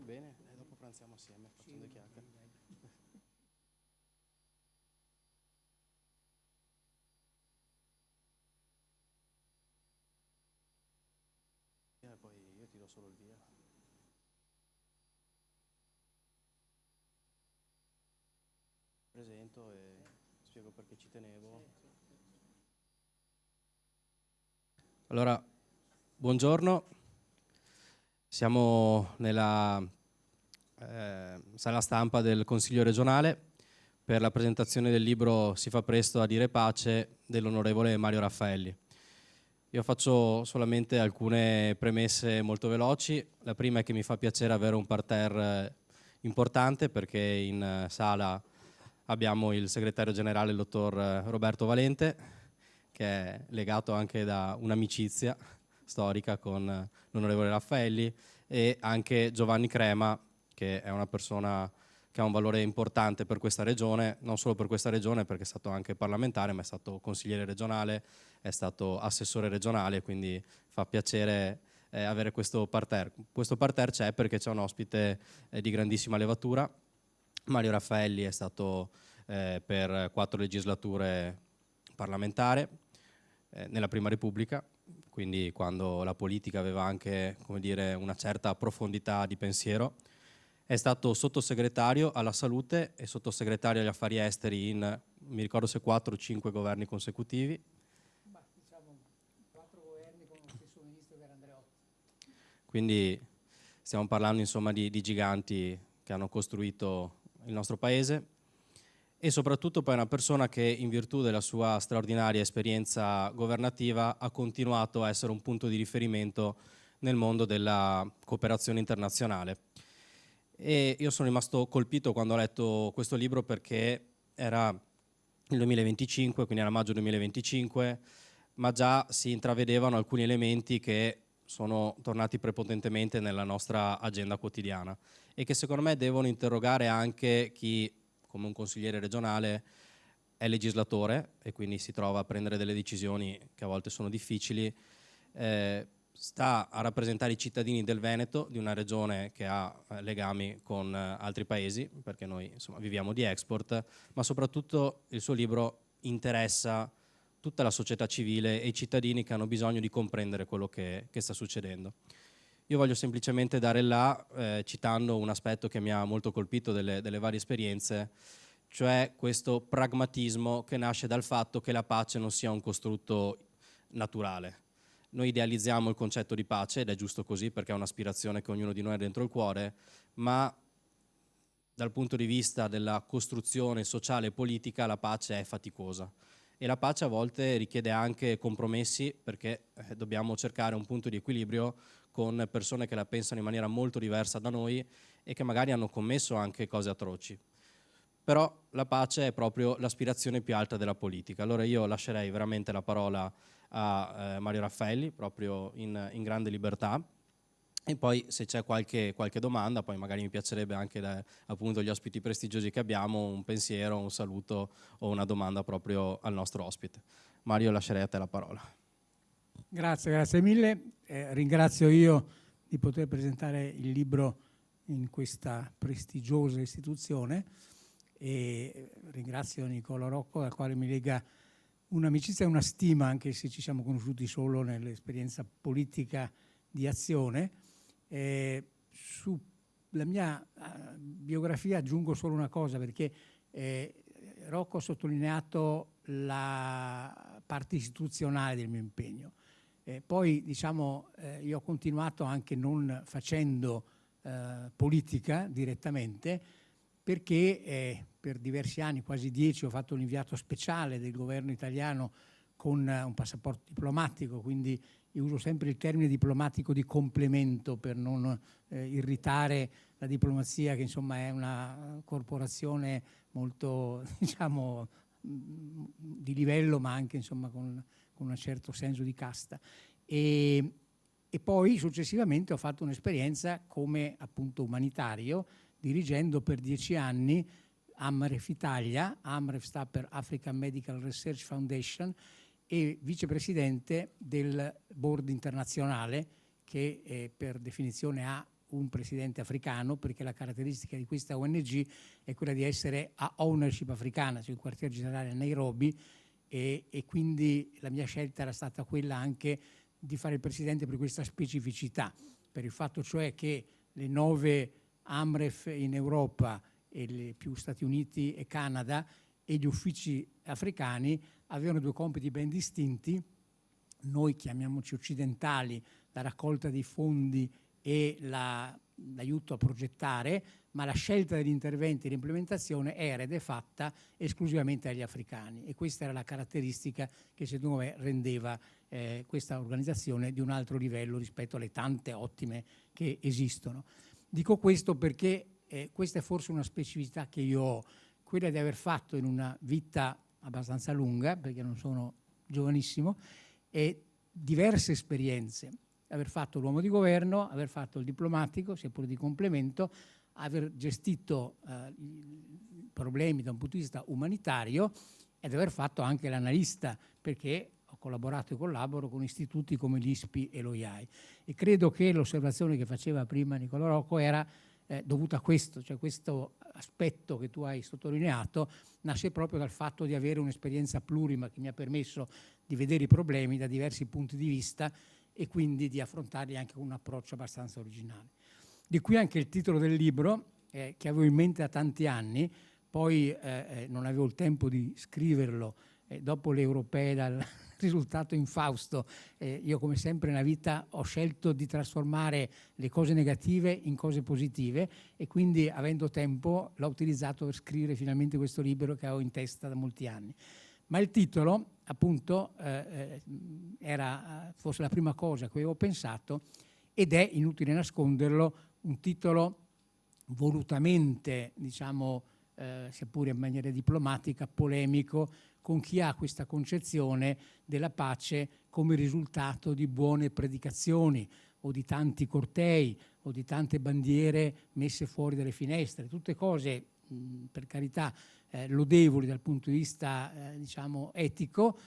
bene, e dopo pranziamo assieme, facendo due chiacchiere. E poi io ti do solo il via. Presento e spiego perché ci tenevo. Allora, buongiorno. Siamo nella sala stampa del Consiglio regionale per la presentazione del libro Si fa presto a dire pace dell'onorevole Mario Raffaelli. Io faccio solamente alcune premesse molto veloci. La prima è che mi fa piacere avere un parterre importante perché in sala abbiamo il segretario generale, il dottor Roberto Valente, che è legato anche da un'amicizia storica con l'onorevole Raffaelli, e anche Giovanni Crema, che è una persona che ha un valore importante per questa regione, non solo per questa regione perché è stato anche parlamentare, ma è stato consigliere regionale, è stato assessore regionale, quindi fa piacere avere questo parterre. Questo parterre c'è perché c'è un ospite di grandissima levatura. Mario Raffaelli è stato per 4 legislature parlamentare nella Prima Repubblica, quindi quando la politica aveva anche, come dire, una certa profondità di pensiero. È stato sottosegretario alla salute e sottosegretario agli affari esteri in, mi ricordo se 4 o 5 governi consecutivi. Ma diciamo 4 governi con lo stesso ministro che era Andreotti. Quindi stiamo parlando insomma di giganti che hanno costruito il nostro paese, e soprattutto poi una persona che in virtù della sua straordinaria esperienza governativa ha continuato a essere un punto di riferimento nel mondo della cooperazione internazionale. E io sono rimasto colpito quando ho letto questo libro perché era il 2025, quindi era maggio 2025, ma già si intravedevano alcuni elementi che sono tornati prepotentemente nella nostra agenda quotidiana e che secondo me devono interrogare anche chi, come un consigliere regionale, è legislatore e quindi si trova a prendere delle decisioni che a volte sono difficili, sta a rappresentare i cittadini del Veneto, di una regione che ha legami con altri paesi, perché noi insomma viviamo di export, ma soprattutto il suo libro interessa tutta la società civile e i cittadini che hanno bisogno di comprendere quello che sta succedendo. Io voglio semplicemente dare là, citando un aspetto che mi ha molto colpito delle varie esperienze, cioè questo pragmatismo che nasce dal fatto che la pace non sia un costrutto naturale. Noi idealizziamo il concetto di pace ed è giusto così perché è un'aspirazione che ognuno di noi ha dentro il cuore, ma dal punto di vista della costruzione sociale e politica la pace è faticosa e la pace a volte richiede anche compromessi perché dobbiamo cercare un punto di equilibrio con persone che la pensano in maniera molto diversa da noi e che magari hanno commesso anche cose atroci. Però la pace è proprio l'aspirazione più alta della politica. Allora io lascerei veramente la parola a Mario Raffaelli, proprio in grande libertà, e poi se c'è qualche domanda, poi magari mi piacerebbe anche appunto gli ospiti prestigiosi che abbiamo, un pensiero, un saluto o una domanda proprio al nostro ospite. Mario, lascerei a te la parola. Grazie mille. Ringrazio io di poter presentare il libro in questa prestigiosa istituzione e ringrazio Nicola Rocco, al quale mi lega un'amicizia e una stima, anche se ci siamo conosciuti solo nell'esperienza politica di Azione. Sulla mia biografia aggiungo solo una cosa, perché Rocco ha sottolineato la parte istituzionale del mio impegno. Poi diciamo io ho continuato anche non facendo politica direttamente, perché per diversi anni, quasi 10, ho fatto l'inviato speciale del governo italiano con un passaporto diplomatico, quindi io uso sempre il termine diplomatico di complemento per non irritare la diplomazia, che insomma è una corporazione molto diciamo di livello, ma anche insomma con un certo senso di casta. E poi successivamente ho fatto un'esperienza come appunto umanitario, dirigendo per 10 anni AMREF Italia. AMREF sta per African Medical Research Foundation, e vicepresidente del board internazionale che per definizione ha un presidente africano, perché la caratteristica di questa ONG è quella di essere a ownership africana, cioè il quartier generale a Nairobi, e quindi la mia scelta era stata quella anche di fare il presidente per questa specificità, per il fatto cioè che le 9 AMREF in Europa e le più Stati Uniti e Canada e gli uffici africani avevano 2 compiti ben distinti. Noi chiamiamoci occidentali, la raccolta dei fondi e l'aiuto a progettare, ma la scelta degli interventi e l'implementazione era ed è fatta esclusivamente agli africani, e questa era la caratteristica che secondo me rendeva questa organizzazione di un altro livello rispetto alle tante ottime che esistono. Dico questo perché questa è forse una specificità che io ho, quella di aver fatto in una vita abbastanza lunga, perché non sono giovanissimo, e diverse esperienze. Aver fatto l'uomo di governo, aver fatto il diplomatico, seppur di complemento, aver gestito problemi da un punto di vista umanitario ed aver fatto anche l'analista, perché ho collaborato e collaboro con istituti come l'ISPI e l'OIAI. E credo che l'osservazione che faceva prima Nicola Rocco era dovuta a questo, cioè questo aspetto che tu hai sottolineato nasce proprio dal fatto di avere un'esperienza plurima che mi ha permesso di vedere i problemi da diversi punti di vista e quindi di affrontarli anche con un approccio abbastanza originale. Di qui anche il titolo del libro, che avevo in mente da tanti anni, poi non avevo il tempo di scriverlo, dopo le europee dal risultato infausto. Io come sempre nella vita ho scelto di trasformare le cose negative in cose positive e quindi avendo tempo l'ho utilizzato per scrivere finalmente questo libro che avevo in testa da molti anni. Ma il titolo appunto era forse la prima cosa che avevo pensato ed è, inutile nasconderlo, un titolo volutamente, diciamo, seppure in maniera diplomatica, polemico, con chi ha questa concezione della pace come risultato di buone predicazioni o di tanti cortei o di tante bandiere messe fuori dalle finestre, tutte cose per carità lodevoli dal punto di vista diciamo etico,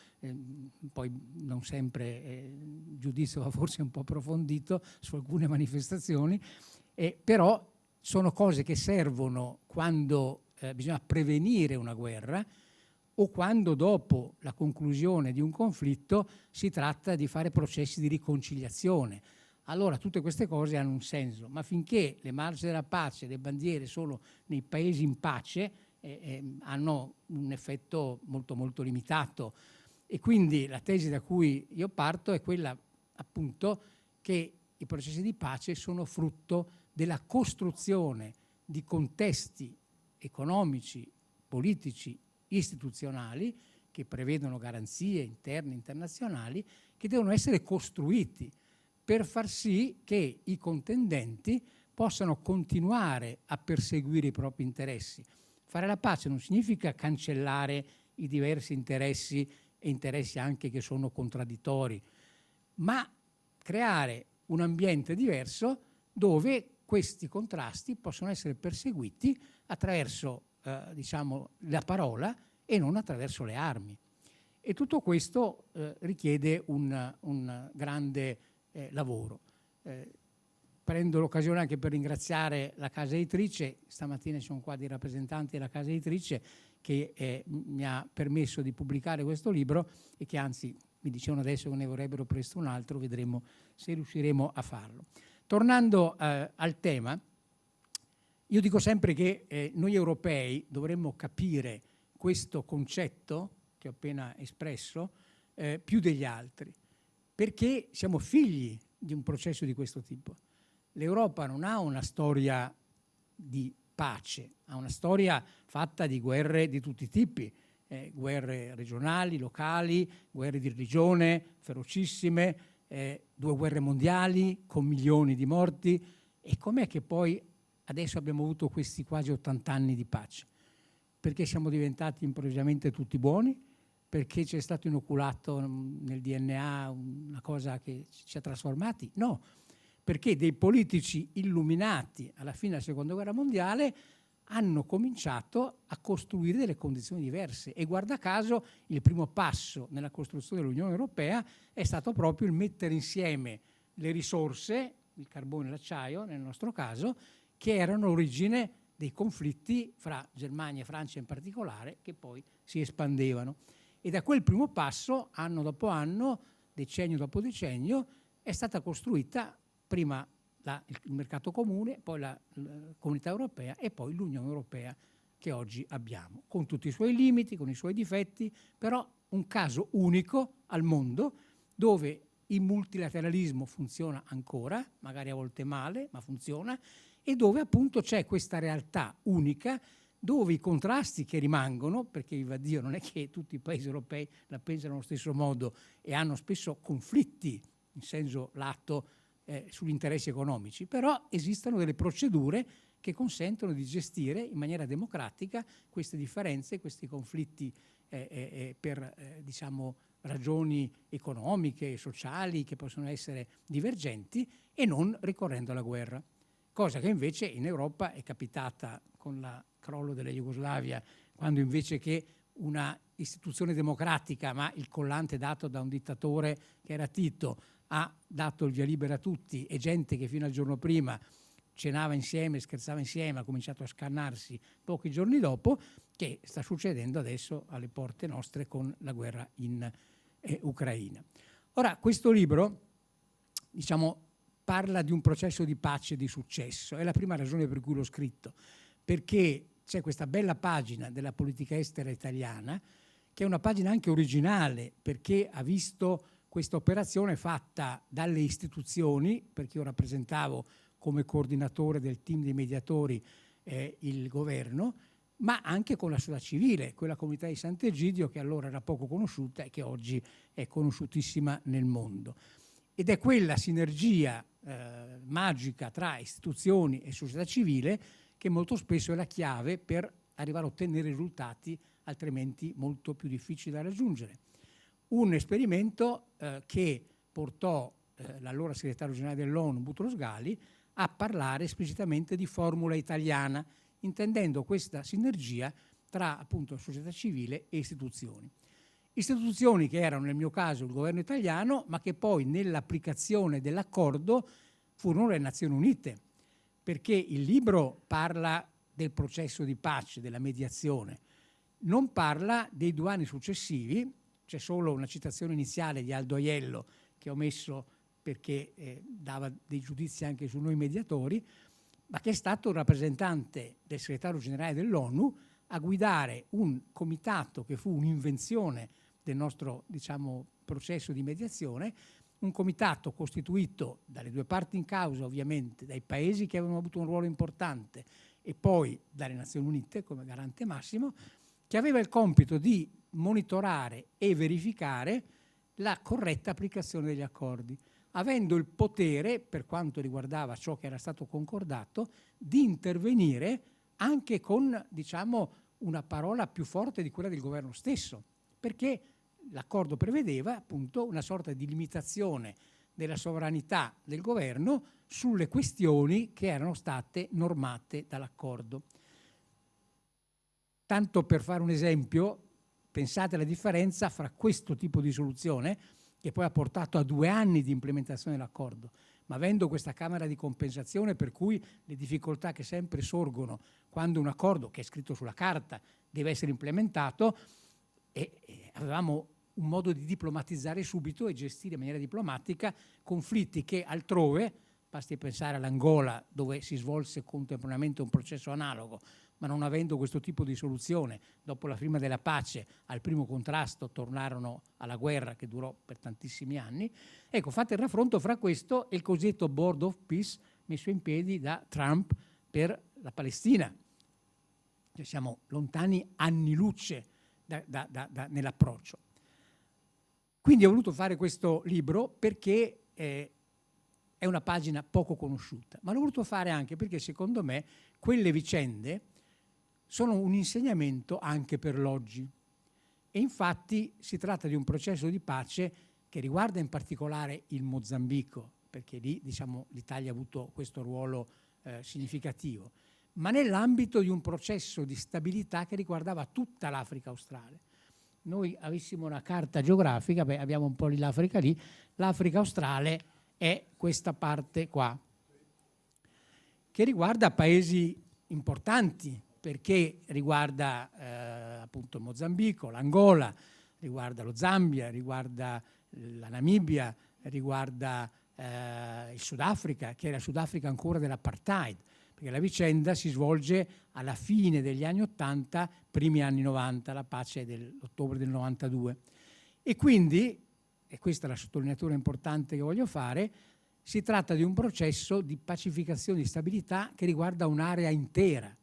poi non sempre il giudizio va forse un po' approfondito su alcune manifestazioni, però sono cose che servono quando bisogna prevenire una guerra o quando dopo la conclusione di un conflitto si tratta di fare processi di riconciliazione. Allora tutte queste cose hanno un senso, ma finché le marce della pace, le bandiere solo nei paesi in pace hanno un effetto molto molto limitato. E quindi la tesi da cui io parto è quella appunto che i processi di pace sono frutto della costruzione di contesti economici, politici, istituzionali che prevedono garanzie interne e internazionali che devono essere costruiti per far sì che i contendenti possano continuare a perseguire i propri interessi. Fare la pace non significa cancellare i diversi interessi e interessi anche che sono contraddittori, ma creare un ambiente diverso dove questi contrasti possono essere perseguiti attraverso diciamo, la parola e non attraverso le armi. E tutto questo richiede un grande lavoro. Prendo l'occasione anche per ringraziare la casa editrice, stamattina ci sono qua dei rappresentanti della casa editrice che mi ha permesso di pubblicare questo libro e che anzi mi dicevano adesso che ne vorrebbero presto un altro, vedremo se riusciremo a farlo. Tornando al tema, io dico sempre che noi europei dovremmo capire questo concetto che ho appena espresso più degli altri, perché siamo figli di un processo di questo tipo. L'Europa non ha una storia di pace, ha una storia fatta di guerre di tutti i tipi, guerre regionali, locali, guerre di religione ferocissime, 2 guerre mondiali con milioni di morti. E com'è che poi adesso abbiamo avuto questi quasi 80 anni di pace? Perché siamo diventati improvvisamente tutti buoni? Perché ci è stato inoculato nel DNA una cosa che ci ha trasformati? No, perché dei politici illuminati alla fine della Seconda Guerra Mondiale hanno cominciato a costruire delle condizioni diverse e guarda caso il primo passo nella costruzione dell'Unione Europea è stato proprio il mettere insieme le risorse il carbone e l'acciaio nel nostro caso, che erano origine dei conflitti fra Germania e Francia in particolare, che poi si espandevano. E da quel primo passo, anno dopo anno, decennio dopo decennio, è stata costruita prima il mercato comune, poi la Comunità Europea e poi l'Unione Europea che oggi abbiamo, con tutti i suoi limiti, con i suoi difetti, però un caso unico al mondo dove il multilateralismo funziona ancora, magari a volte male, ma funziona, e dove appunto c'è questa realtà unica dove i contrasti che rimangono, perché vivaddio non è che tutti i paesi europei la pensano allo stesso modo e hanno spesso conflitti in senso lato sugli interessi economici, però esistono delle procedure che consentono di gestire in maniera democratica queste differenze, questi conflitti per diciamo ragioni economiche, sociali, che possono essere divergenti, e non ricorrendo alla guerra. Cosa che invece in Europa è capitata con il crollo della Jugoslavia, quando invece che una istituzione democratica, ma il collante dato da un dittatore che era Tito, ha dato il via libera a tutti, e gente che fino al giorno prima cenava insieme, scherzava insieme, ha cominciato a scannarsi pochi giorni dopo, che sta succedendo adesso alle porte nostre con la guerra in Ucraina. Ora, questo libro, diciamo, parla di un processo di pace e di successo. È la prima ragione per cui l'ho scritto, perché c'è questa bella pagina della politica estera italiana, che è una pagina anche originale, perché ha visto questa operazione fatta dalle istituzioni, perché io rappresentavo come coordinatore del team dei mediatori il governo, ma anche con la società civile, quella comunità di Sant'Egidio che allora era poco conosciuta e che oggi è conosciutissima nel mondo. Ed è quella sinergia magica tra istituzioni e società civile che molto spesso è la chiave per arrivare a ottenere risultati altrimenti molto più difficili da raggiungere. Un esperimento che portò l'allora segretario generale dell'ONU, Boutros Ghali, a parlare esplicitamente di formula italiana, intendendo questa sinergia tra appunto società civile e istituzioni. Istituzioni che erano nel mio caso il governo italiano, ma che poi nell'applicazione dell'accordo furono le Nazioni Unite, perché il libro parla del processo di pace, della mediazione, non parla dei 2 anni successivi. C'è solo una citazione iniziale di Aldo Aiello che ho messo perché dava dei giudizi anche su noi mediatori, ma che è stato un rappresentante del segretario generale dell'ONU a guidare un comitato che fu un'invenzione del nostro, diciamo, processo di mediazione, un comitato costituito dalle 2 parti in causa, ovviamente, dai paesi che avevano avuto un ruolo importante e poi dalle Nazioni Unite come garante massimo, che aveva il compito di monitorare e verificare la corretta applicazione degli accordi, avendo il potere, per quanto riguardava ciò che era stato concordato, di intervenire anche con, diciamo, una parola più forte di quella del governo stesso, perché l'accordo prevedeva appunto una sorta di limitazione della sovranità del governo sulle questioni che erano state normate dall'accordo. Tanto per fare un esempio, pensate alla differenza fra questo tipo di soluzione, che poi ha portato a 2 anni di implementazione dell'accordo, ma avendo questa Camera di compensazione, per cui le difficoltà che sempre sorgono quando un accordo che è scritto sulla carta deve essere implementato, e avevamo un modo di diplomatizzare subito e gestire in maniera diplomatica conflitti che altrove, basti pensare all'Angola dove si svolse contemporaneamente un processo analogo, ma non avendo questo tipo di soluzione, dopo la firma della pace al primo contrasto tornarono alla guerra che durò per tantissimi anni. Ecco, fate il raffronto fra questo e il cosiddetto Board of Peace messo in piedi da Trump per la Palestina. Cioè siamo lontani anni luce nell'approccio. Quindi ho voluto fare questo libro perché è una pagina poco conosciuta, ma l'ho voluto fare anche perché secondo me quelle vicende sono un insegnamento anche per l'oggi. E infatti si tratta di un processo di pace che riguarda in particolare il Mozambico, perché lì, diciamo, l'Italia ha avuto questo ruolo significativo, ma nell'ambito di un processo di stabilità che riguardava tutta l'Africa australe. Noi avessimo una carta geografica, abbiamo un po' l'Africa lì, l'Africa australe è questa parte qua, che riguarda paesi importanti, perché riguarda appunto il Mozambico, l'Angola, riguarda lo Zambia, riguarda la Namibia, riguarda il Sudafrica, che è la Sudafrica ancora dell'apartheid, perché la vicenda si svolge alla fine degli anni 80, primi anni 90, la pace dell'ottobre del 92. E quindi, e questa è la sottolineatura importante che voglio fare, si tratta di un processo di pacificazione e di stabilità che riguarda un'area intera.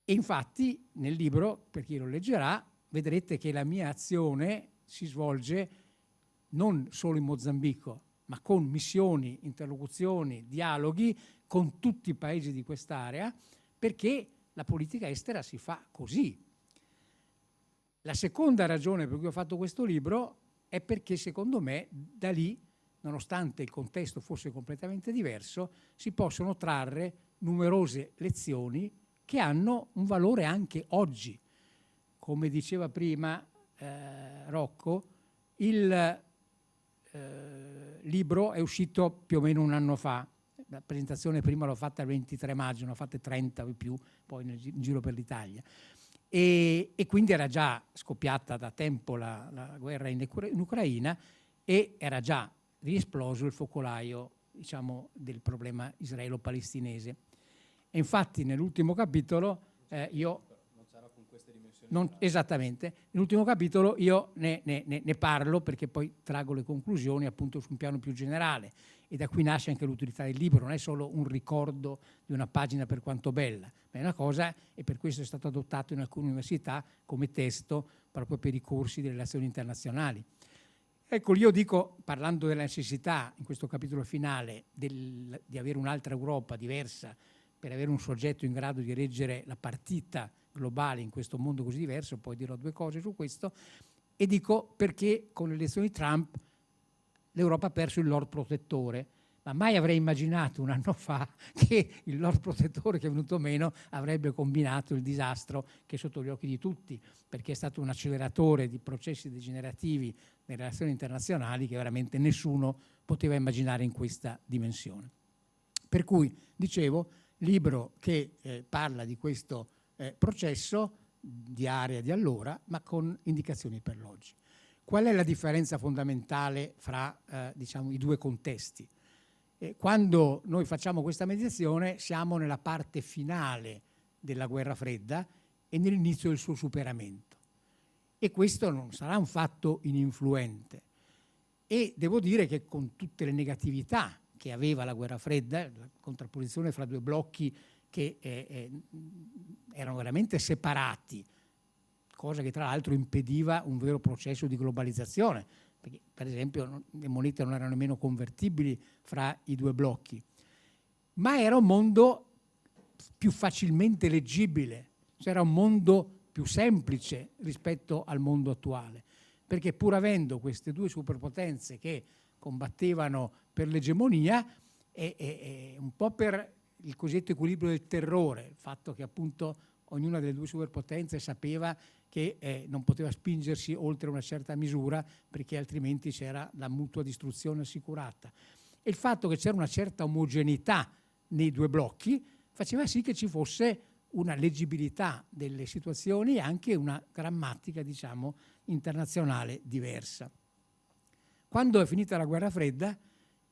E infatti nel libro, per chi lo leggerà, vedrete che la mia azione si svolge non solo in Mozambico, ma con missioni, interlocuzioni, dialoghi con tutti i paesi di quest'area, perché la politica estera si fa così. La seconda ragione per cui ho fatto questo libro è perché secondo me da lì, nonostante il contesto fosse completamente diverso, si possono trarre numerose lezioni che hanno un valore anche oggi. Come diceva prima Rocco, il libro è uscito più o meno un anno fa. La presentazione prima l'ho fatta il 23 maggio, ne ho fatte 30 o più poi in giro per l'Italia. E quindi era già scoppiata da tempo la guerra in Ucraina e era già riesploso il focolaio, diciamo, del problema israelo-palestinese. E infatti nell'ultimo capitolo io... esattamente, nell'ultimo capitolo io ne parlo perché poi trago le conclusioni appunto su un piano più generale e da qui nasce anche l'utilità del libro, non è solo un ricordo di una pagina per quanto bella, ma è una cosa, e per questo è stato adottato in alcune università come testo proprio per i corsi di relazioni internazionali. Ecco, io dico, parlando della necessità in questo capitolo finale di avere un'altra Europa diversa per avere un soggetto in grado di reggere la partita globale in questo mondo così diverso, poi dirò due cose su questo, e dico perché con le elezioni di Trump l'Europa ha perso il Lord Protettore, ma mai avrei immaginato un anno fa che il Lord Protettore che è venuto meno avrebbe combinato il disastro che è sotto gli occhi di tutti, perché è stato un acceleratore di processi degenerativi nelle relazioni internazionali che veramente nessuno poteva immaginare in questa dimensione. Per cui, dicevo, libro che parla di questo processo di area di allora, ma con indicazioni per l'oggi. Qual è la differenza fondamentale fra diciamo, i due contesti? Quando noi facciamo questa mediazione siamo nella parte finale della guerra fredda e nell'inizio del suo superamento. E questo non sarà un fatto ininfluente. E devo dire che con tutte le negatività che aveva la guerra fredda, la contrapposizione fra due blocchi che erano veramente separati, cosa che tra l'altro impediva un vero processo di globalizzazione, perché per esempio le monete non erano nemmeno convertibili fra i due blocchi, ma era un mondo più facilmente leggibile, cioè era un mondo più semplice rispetto al mondo attuale, perché pur avendo queste due superpotenze che combattevano per l'egemonia e un po' per il cosiddetto equilibrio del terrore, il fatto che appunto ognuna delle due superpotenze sapeva che non poteva spingersi oltre una certa misura perché altrimenti c'era la mutua distruzione assicurata. E il fatto che c'era una certa omogeneità nei due blocchi faceva sì che ci fosse una leggibilità delle situazioni e anche una grammatica, diciamo, internazionale diversa. Quando è finita la guerra fredda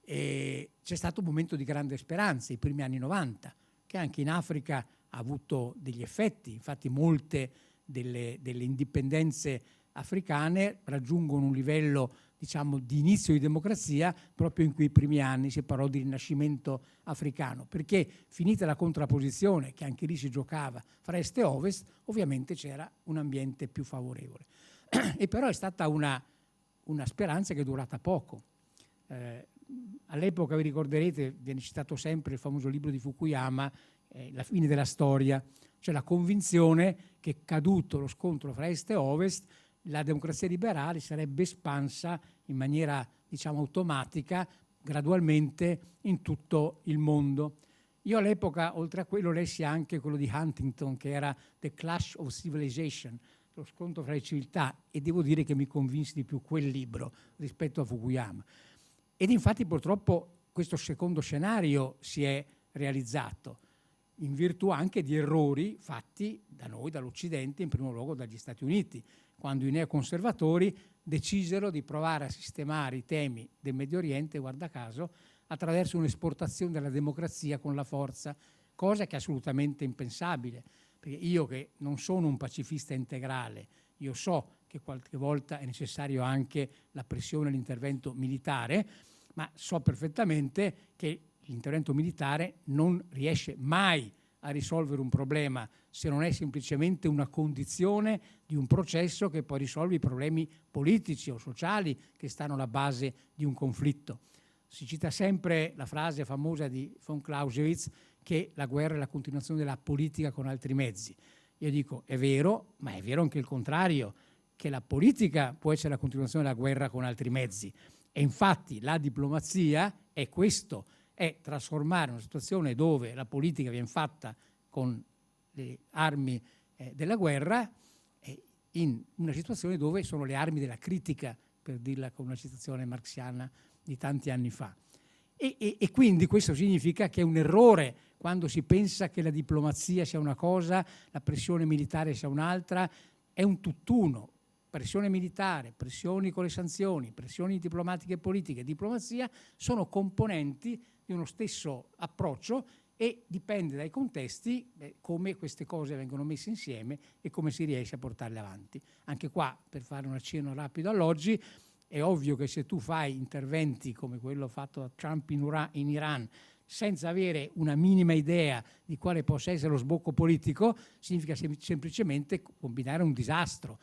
c'è stato un momento di grande speranza, i primi anni 90, che anche in Africa ha avuto degli effetti. Infatti molte delle indipendenze africane raggiungono un livello, diciamo, di inizio di democrazia proprio in quei primi anni. Si parlò di rinascimento africano, perché finita la contrapposizione che anche lì si giocava fra est e ovest, ovviamente c'era un ambiente più favorevole. E però è stata una speranza che è durata poco. All'epoca, vi ricorderete, viene citato sempre il famoso libro di Fukuyama, La fine della storia, cioè la convinzione che caduto lo scontro fra est e ovest, la democrazia liberale sarebbe espansa in maniera, diciamo, automatica, gradualmente in tutto il mondo. Io all'epoca, oltre a quello, lessi anche quello di Huntington, che era The Clash of Civilization, lo scontro fra le civiltà, e devo dire che mi convinse di più quel libro rispetto a Fukuyama. Ed infatti purtroppo questo secondo scenario si è realizzato in virtù anche di errori fatti da noi, dall'Occidente, in primo luogo dagli Stati Uniti, quando i neoconservatori decisero di provare a sistemare i temi del Medio Oriente, guarda caso, attraverso un'esportazione della democrazia con la forza, cosa che è assolutamente impensabile. Perché io, che non sono un pacifista integrale, io so che qualche volta è necessario anche la pressione e l'intervento militare, ma so perfettamente che l'intervento militare non riesce mai a risolvere un problema se non è semplicemente una condizione di un processo che poi risolve i problemi politici o sociali che stanno alla base di un conflitto. Si cita sempre la frase famosa di von Clausewitz che la guerra è la continuazione della politica con altri mezzi. Io dico è vero, ma è vero anche il contrario, che la politica può essere la continuazione della guerra con altri mezzi. E infatti la diplomazia è questo, è trasformare una situazione dove la politica viene fatta con le armi della guerra in una situazione dove sono le armi della critica, per dirla con una citazione marxiana di tanti anni fa. E quindi questo significa che è un errore quando si pensa che la diplomazia sia una cosa, la pressione militare sia un'altra, è un tutt'uno. Pressione militare, pressioni con le sanzioni, pressioni diplomatiche e politiche, diplomazia sono componenti di uno stesso approccio e dipende dai contesti come queste cose vengono messe insieme e come si riesce a portarle avanti. Anche qua, per fare un accenno rapido all'oggi, è ovvio che se tu fai interventi come quello fatto da Trump in Iran senza avere una minima idea di quale possa essere lo sbocco politico, significa semplicemente combinare un disastro,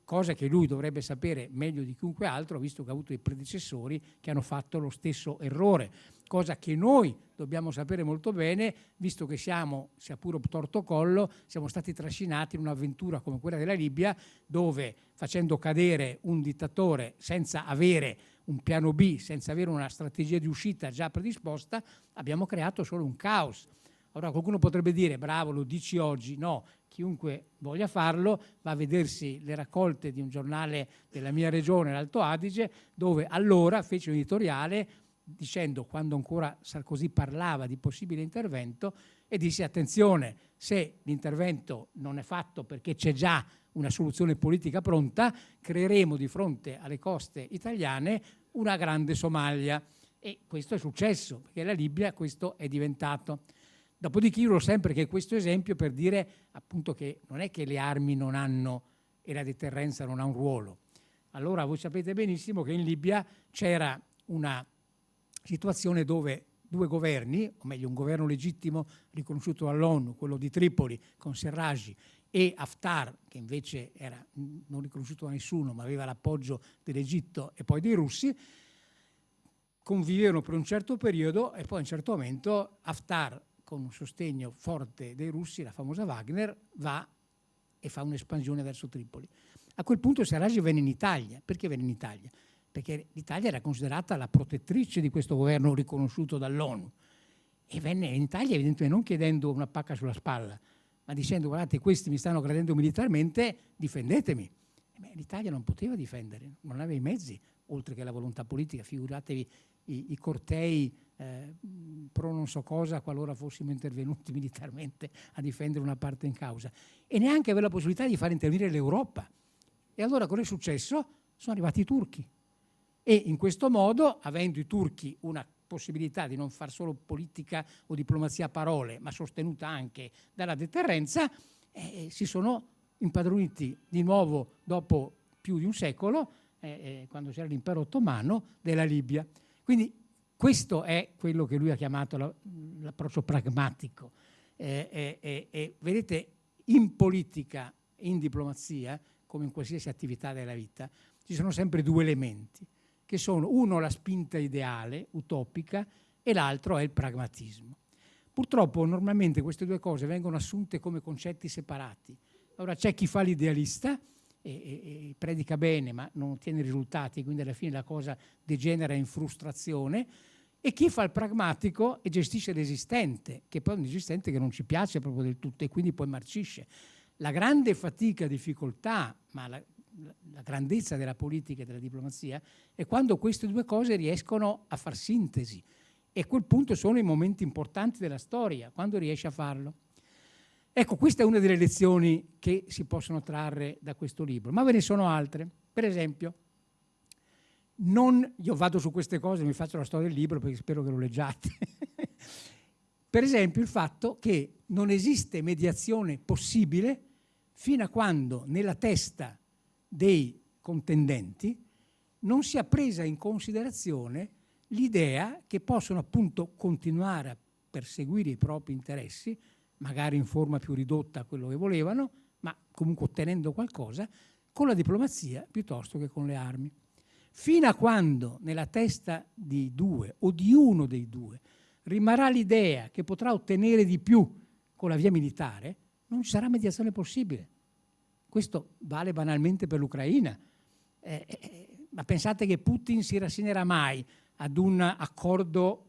cosa che lui dovrebbe sapere meglio di chiunque altro, visto che ha avuto dei predecessori che hanno fatto lo stesso errore, cosa che noi dobbiamo sapere molto bene, visto che siamo, sia pure torto collo, siamo stati trascinati in un'avventura come quella della Libia, dove facendo cadere un dittatore senza avere un piano B, senza avere una strategia di uscita già predisposta, abbiamo creato solo un caos. Allora qualcuno potrebbe dire, bravo, lo dici oggi, no, chiunque voglia farlo va a vedersi le raccolte di un giornale della mia regione, l'Alto Adige, dove allora fece un editoriale dicendo, quando ancora Sarkozy parlava di possibile intervento, e disse attenzione, se l'intervento non è fatto perché c'è già una soluzione politica pronta, creeremo di fronte alle coste italiane una grande Somalia. E questo è successo, perché la Libia questo è diventato. Dopodiché io dico sempre che questo esempio per dire appunto che non è che le armi non hanno e la deterrenza non ha un ruolo. Allora voi sapete benissimo che in Libia c'era una situazione dove due governi, o meglio un governo legittimo riconosciuto dall'ONU, quello di Tripoli con Serraj, e Haftar, che invece era non riconosciuto da nessuno ma aveva l'appoggio dell'Egitto e poi dei russi, convivevano per un certo periodo e poi a un certo momento Haftar, con un sostegno forte dei russi, la famosa Wagner, va e fa un'espansione verso Tripoli. A quel punto Serraj venne in Italia. Perché venne in Italia? Perché l'Italia era considerata la protettrice di questo governo riconosciuto dall'ONU. E venne in Italia evidentemente non chiedendo una pacca sulla spalla, ma dicendo guardate questi mi stanno aggredendo militarmente, difendetemi. L'Italia non poteva difendere, non aveva i mezzi, oltre che la volontà politica. Figuratevi i cortei pro non so cosa qualora fossimo intervenuti militarmente a difendere una parte in causa. E neanche aveva la possibilità di far intervenire l'Europa. E allora cosa è successo? Sono arrivati i turchi. E in questo modo, avendo i turchi una possibilità di non far solo politica o diplomazia a parole, ma sostenuta anche dalla deterrenza, si sono impadroniti di nuovo dopo più di un secolo, quando c'era l'impero ottomano, della Libia. Quindi questo è quello che lui ha chiamato l'approccio pragmatico. Vedete, in politica e in diplomazia, come in qualsiasi attività della vita, ci sono sempre due elementi, che sono uno la spinta ideale, utopica, e l'altro è il pragmatismo. Purtroppo normalmente queste due cose vengono assunte come concetti separati. Allora c'è chi fa l'idealista e predica bene ma non ottiene risultati, quindi alla fine la cosa degenera in frustrazione, e chi fa il pragmatico e gestisce l'esistente, che poi è un esistente che non ci piace proprio del tutto e quindi poi marcisce. La grande fatica, difficoltà, ma la grandezza della politica e della diplomazia è quando queste due cose riescono a far sintesi, e a quel punto sono i momenti importanti della storia, quando riesce a farlo. Ecco, questa è una delle lezioni che si possono trarre da questo libro, ma ve ne sono altre. Per esempio, io vado su queste cose, mi faccio la storia del libro perché spero che lo leggiate. Per esempio, il fatto che non esiste mediazione possibile fino a quando nella testa dei contendenti non sia presa in considerazione l'idea che possono appunto continuare a perseguire i propri interessi, magari in forma più ridotta a quello che volevano, ma comunque ottenendo qualcosa, con la diplomazia piuttosto che con le armi. Fino a quando nella testa di due o di uno dei due rimarrà l'idea che potrà ottenere di più con la via militare, non ci sarà mediazione possibile. Questo vale banalmente per l'Ucraina. Ma pensate che Putin si rassegnerà mai ad un accordo,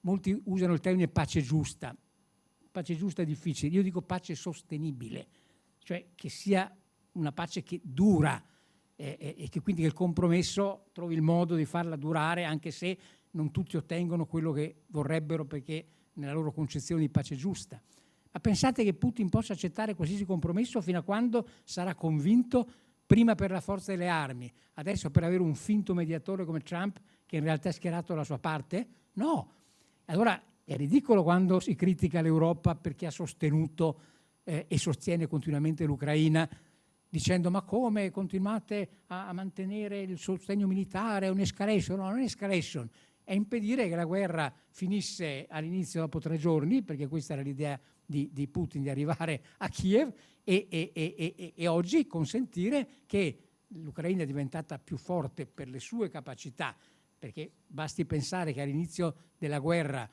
molti usano il termine pace giusta. Pace giusta è difficile, io dico pace sostenibile, cioè che sia una pace che dura e che quindi il compromesso trovi il modo di farla durare anche se non tutti ottengono quello che vorrebbero perché nella loro concezione di pace giusta. Ma pensate che Putin possa accettare qualsiasi compromesso fino a quando sarà convinto, prima per la forza delle armi, adesso per avere un finto mediatore come Trump che in realtà è schierato dalla sua parte? No. Allora è ridicolo quando si critica l'Europa perché ha sostenuto e sostiene continuamente l'Ucraina dicendo ma come continuate a mantenere il sostegno militare, è un'escalation? No, non è escalation, è impedire che la guerra finisse all'inizio dopo 3 giorni, perché questa era l'idea di Putin di arrivare a Kiev, e oggi consentire che l'Ucraina è diventata più forte per le sue capacità, perché basti pensare che all'inizio della guerra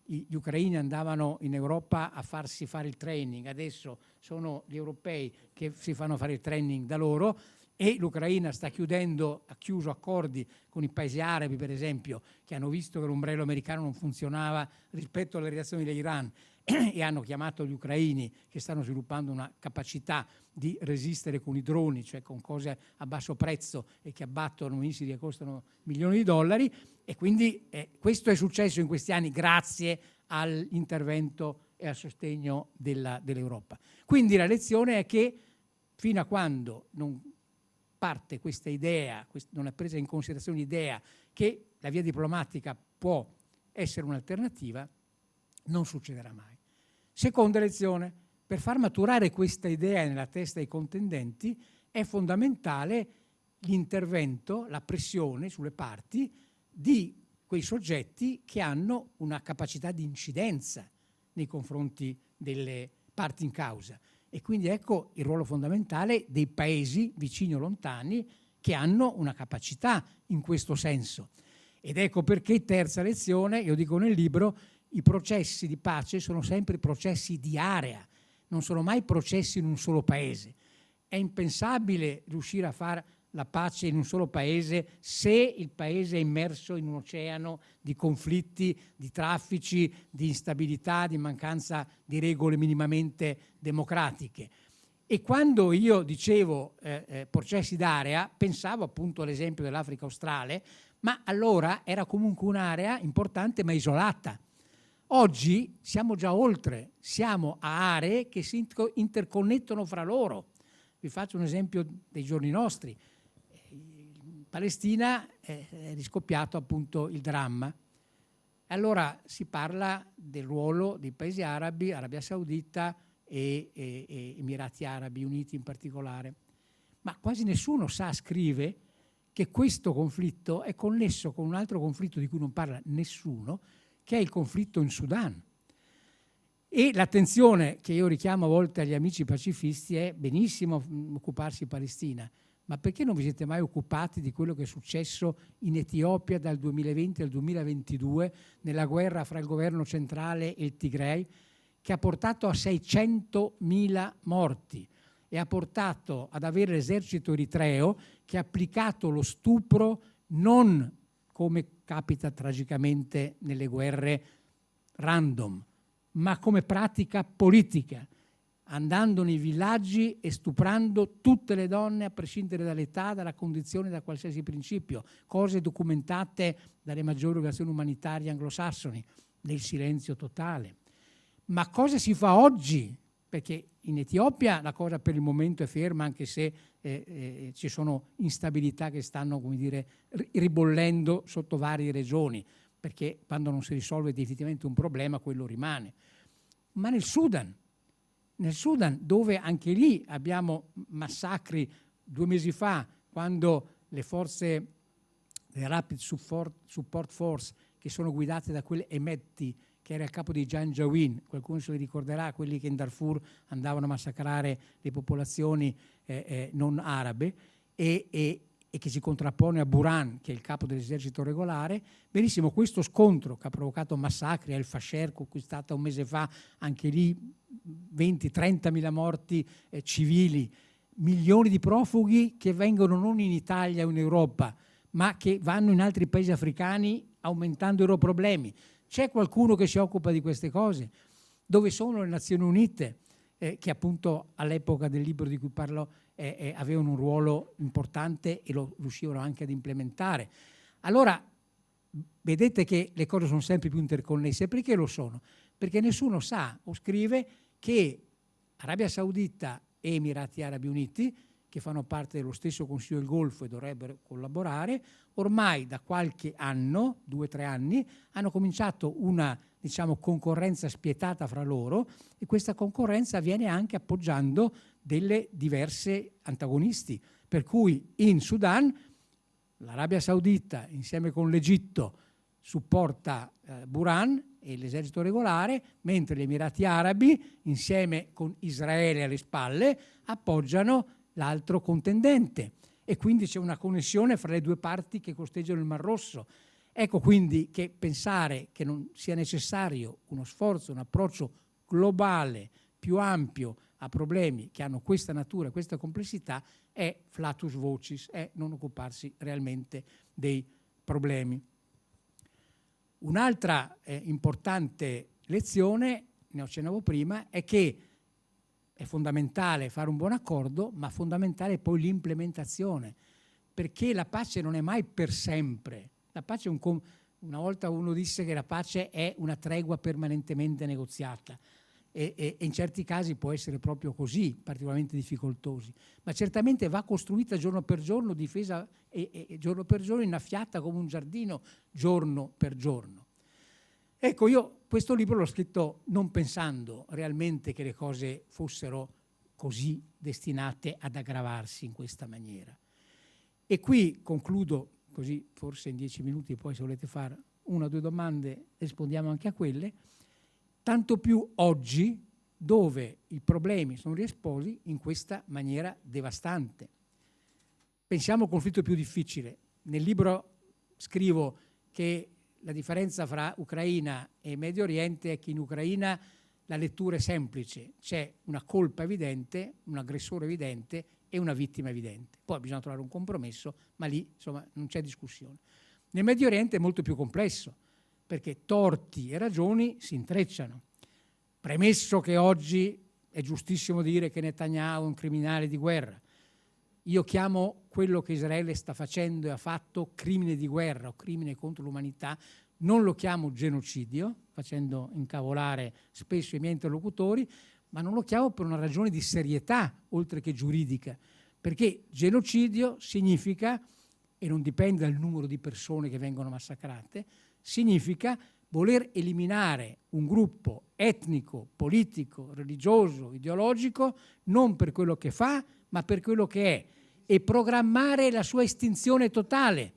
gli ucraini andavano in Europa a farsi fare il training, adesso sono gli europei che si fanno fare il training da loro, e l'Ucraina ha chiuso accordi con i paesi arabi, per esempio, che hanno visto che l'ombrello americano non funzionava rispetto alle reazioni dell'Iran e hanno chiamato gli ucraini che stanno sviluppando una capacità di resistere con i droni, cioè con cose a basso prezzo e che abbattono missili che costano milioni di dollari, e quindi questo è successo in questi anni grazie all'intervento e al sostegno dell'Europa. Quindi la lezione è che fino a quando non parte questa idea, non è presa in considerazione l'idea che la via diplomatica può essere un'alternativa, non succederà mai. Seconda lezione, per far maturare questa idea nella testa dei contendenti è fondamentale l'intervento, la pressione sulle parti di quei soggetti che hanno una capacità di incidenza nei confronti delle parti in causa. E quindi ecco il ruolo fondamentale dei paesi vicini o lontani che hanno una capacità in questo senso. Ed ecco perché, terza lezione, io dico nel libro, i processi di pace sono sempre processi di area, non sono mai processi in un solo paese. È impensabile riuscire a fare la pace in un solo paese se il paese è immerso in un oceano di conflitti, di traffici, di instabilità, di mancanza di regole minimamente democratiche. E quando io dicevo processi d'area, pensavo appunto all'esempio dell'Africa australe, ma allora era comunque un'area importante ma isolata. Oggi siamo già oltre, siamo a aree che si interconnettono fra loro. Vi faccio un esempio dei giorni nostri. In Palestina è riscoppiato appunto il dramma. Allora si parla del ruolo dei paesi arabi, Arabia Saudita e Emirati Arabi Uniti in particolare. Ma quasi nessuno scrive che questo conflitto è connesso con un altro conflitto di cui non parla nessuno, che è il conflitto in Sudan. E l'attenzione che io richiamo a volte agli amici pacifisti è benissimo occuparsi di Palestina, ma perché non vi siete mai occupati di quello che è successo in Etiopia dal 2020 al 2022 nella guerra fra il governo centrale e il Tigray, che ha portato a 600.000 morti e ha portato ad avere l'esercito eritreo che ha applicato lo stupro non come capita tragicamente nelle guerre random, ma come pratica politica. andando nei villaggi e stuprando tutte le donne a prescindere dall'età, dalla condizione, da qualsiasi principio, cose documentate dalle maggiori organizzazioni umanitarie anglosassoni, nel silenzio totale. Ma cosa si fa oggi? Perché in Etiopia la cosa per il momento è ferma, anche se ci sono instabilità che stanno, come dire, ribollendo sotto varie regioni, perché quando non si risolve definitivamente un problema, quello rimane. Ma nel Sudan, dove anche lì abbiamo massacri 2 mesi fa, quando le forze delle Rapid Support Force, che sono guidate da quel Hemedti, che era il capo di Janjaweed, qualcuno se li ricorderà, quelli che in Darfur andavano a massacrare le popolazioni non arabe, e che si contrappone a Burhan, che è il capo dell'esercito regolare. Benissimo, questo scontro che ha provocato massacri a El Fasher, conquistata un mese fa, anche lì 20-30 mila morti civili, milioni di profughi che vengono non in Italia o in Europa, ma che vanno in altri paesi africani aumentando i loro problemi. C'è qualcuno che si occupa di queste cose? Dove sono le Nazioni Unite, che appunto all'epoca del libro di cui parlo avevano un ruolo importante e lo riuscivano anche ad implementare? Allora, vedete che le cose sono sempre più interconnesse. Perché lo sono? Perché nessuno sa o scrive che Arabia Saudita e Emirati Arabi Uniti, che fanno parte dello stesso Consiglio del Golfo e dovrebbero collaborare, ormai da qualche anno, 2 o 3 anni, hanno cominciato una, diciamo, concorrenza spietata fra loro, e questa concorrenza avviene anche appoggiando delle diverse antagonisti. Per cui in Sudan l'Arabia Saudita insieme con l'Egitto supporta Burhan e l'esercito regolare, mentre gli Emirati Arabi insieme con Israele alle spalle appoggiano l'altro contendente, e quindi c'è una connessione fra le due parti che costeggiano il Mar Rosso. Ecco quindi che pensare che non sia necessario uno sforzo, un approccio globale, più ampio a problemi che hanno questa natura, questa complessità, è flatus vocis, è non occuparsi realmente dei problemi. Un'altra importante lezione, ne accennavo prima, è che è fondamentale fare un buon accordo, ma fondamentale poi l'implementazione, perché la pace non è mai per sempre. La pace è una volta uno disse che la pace è una tregua permanentemente negoziata, e in certi casi può essere proprio così, particolarmente difficoltosi, ma certamente va costruita giorno per giorno, difesa e giorno per giorno, innaffiata come un giardino giorno per giorno. Ecco, io questo libro l'ho scritto non pensando realmente che le cose fossero così destinate ad aggravarsi in questa maniera. E qui concludo, così forse in 10 minuti, poi se volete fare 1 o 2 domande rispondiamo anche a quelle, tanto più oggi dove i problemi sono riesposti in questa maniera devastante. Pensiamo al conflitto più difficile. Nel libro scrivo che la differenza fra Ucraina e Medio Oriente è che in Ucraina la lettura è semplice, c'è una colpa evidente, un aggressore evidente e una vittima evidente. Poi bisogna trovare un compromesso, ma lì insomma non c'è discussione. Nel Medio Oriente è molto più complesso, perché torti e ragioni si intrecciano. Premesso che oggi è giustissimo dire che Netanyahu è un criminale di guerra, io chiamo quello che Israele sta facendo e ha fatto crimine di guerra o crimine contro l'umanità, non lo chiamo genocidio, facendo incavolare spesso i miei interlocutori, ma non lo chiamo per una ragione di serietà oltre che giuridica, perché genocidio significa, e non dipende dal numero di persone che vengono massacrate, significa voler eliminare un gruppo etnico, politico, religioso, ideologico, non per quello che fa, ma per quello che è, e programmare la sua estinzione totale.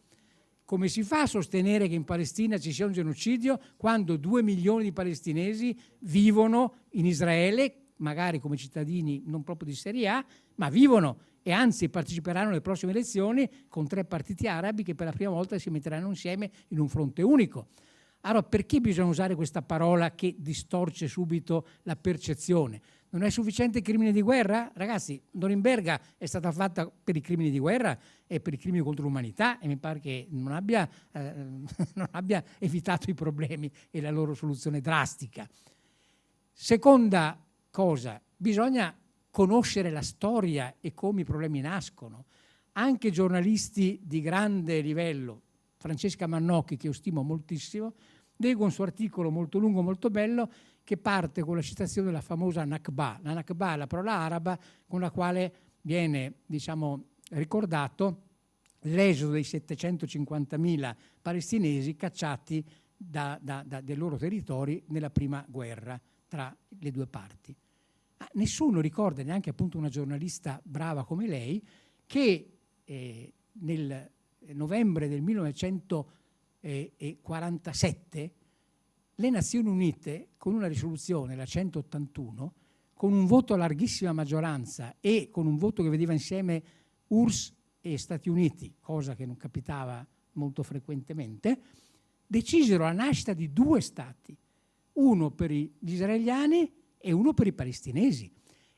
Come si fa a sostenere che in Palestina ci sia un genocidio quando 2 milioni di palestinesi vivono in Israele, magari come cittadini non proprio di serie A, ma vivono e anzi parteciperanno alle prossime elezioni con 3 partiti arabi che per la prima volta si metteranno insieme in un fronte unico. Allora perché bisogna usare questa parola che distorce subito la percezione? Non è sufficiente crimine di guerra? Ragazzi, Norimberga è stata fatta per i crimini di guerra e per i crimini contro l'umanità, e mi pare che non abbia evitato i problemi e la loro soluzione drastica. Seconda cosa, bisogna conoscere la storia e come i problemi nascono. Anche giornalisti di grande livello, Francesca Mannocchi, che io stimo moltissimo, leggo un suo articolo molto lungo, molto bello, che parte con la citazione della famosa Nakba. La Nakba è la parola araba con la quale viene, ricordato l'esodo dei 750.000 palestinesi cacciati dai loro territori nella prima guerra tra le due parti. Nessuno ricorda, neanche appunto una giornalista brava come lei, che nel novembre del 1947 le Nazioni Unite, con una risoluzione, la 181, con un voto a larghissima maggioranza e con un voto che vedeva insieme URSS e Stati Uniti, cosa che non capitava molto frequentemente, decisero la nascita di 2 stati, uno per gli israeliani e uno per i palestinesi.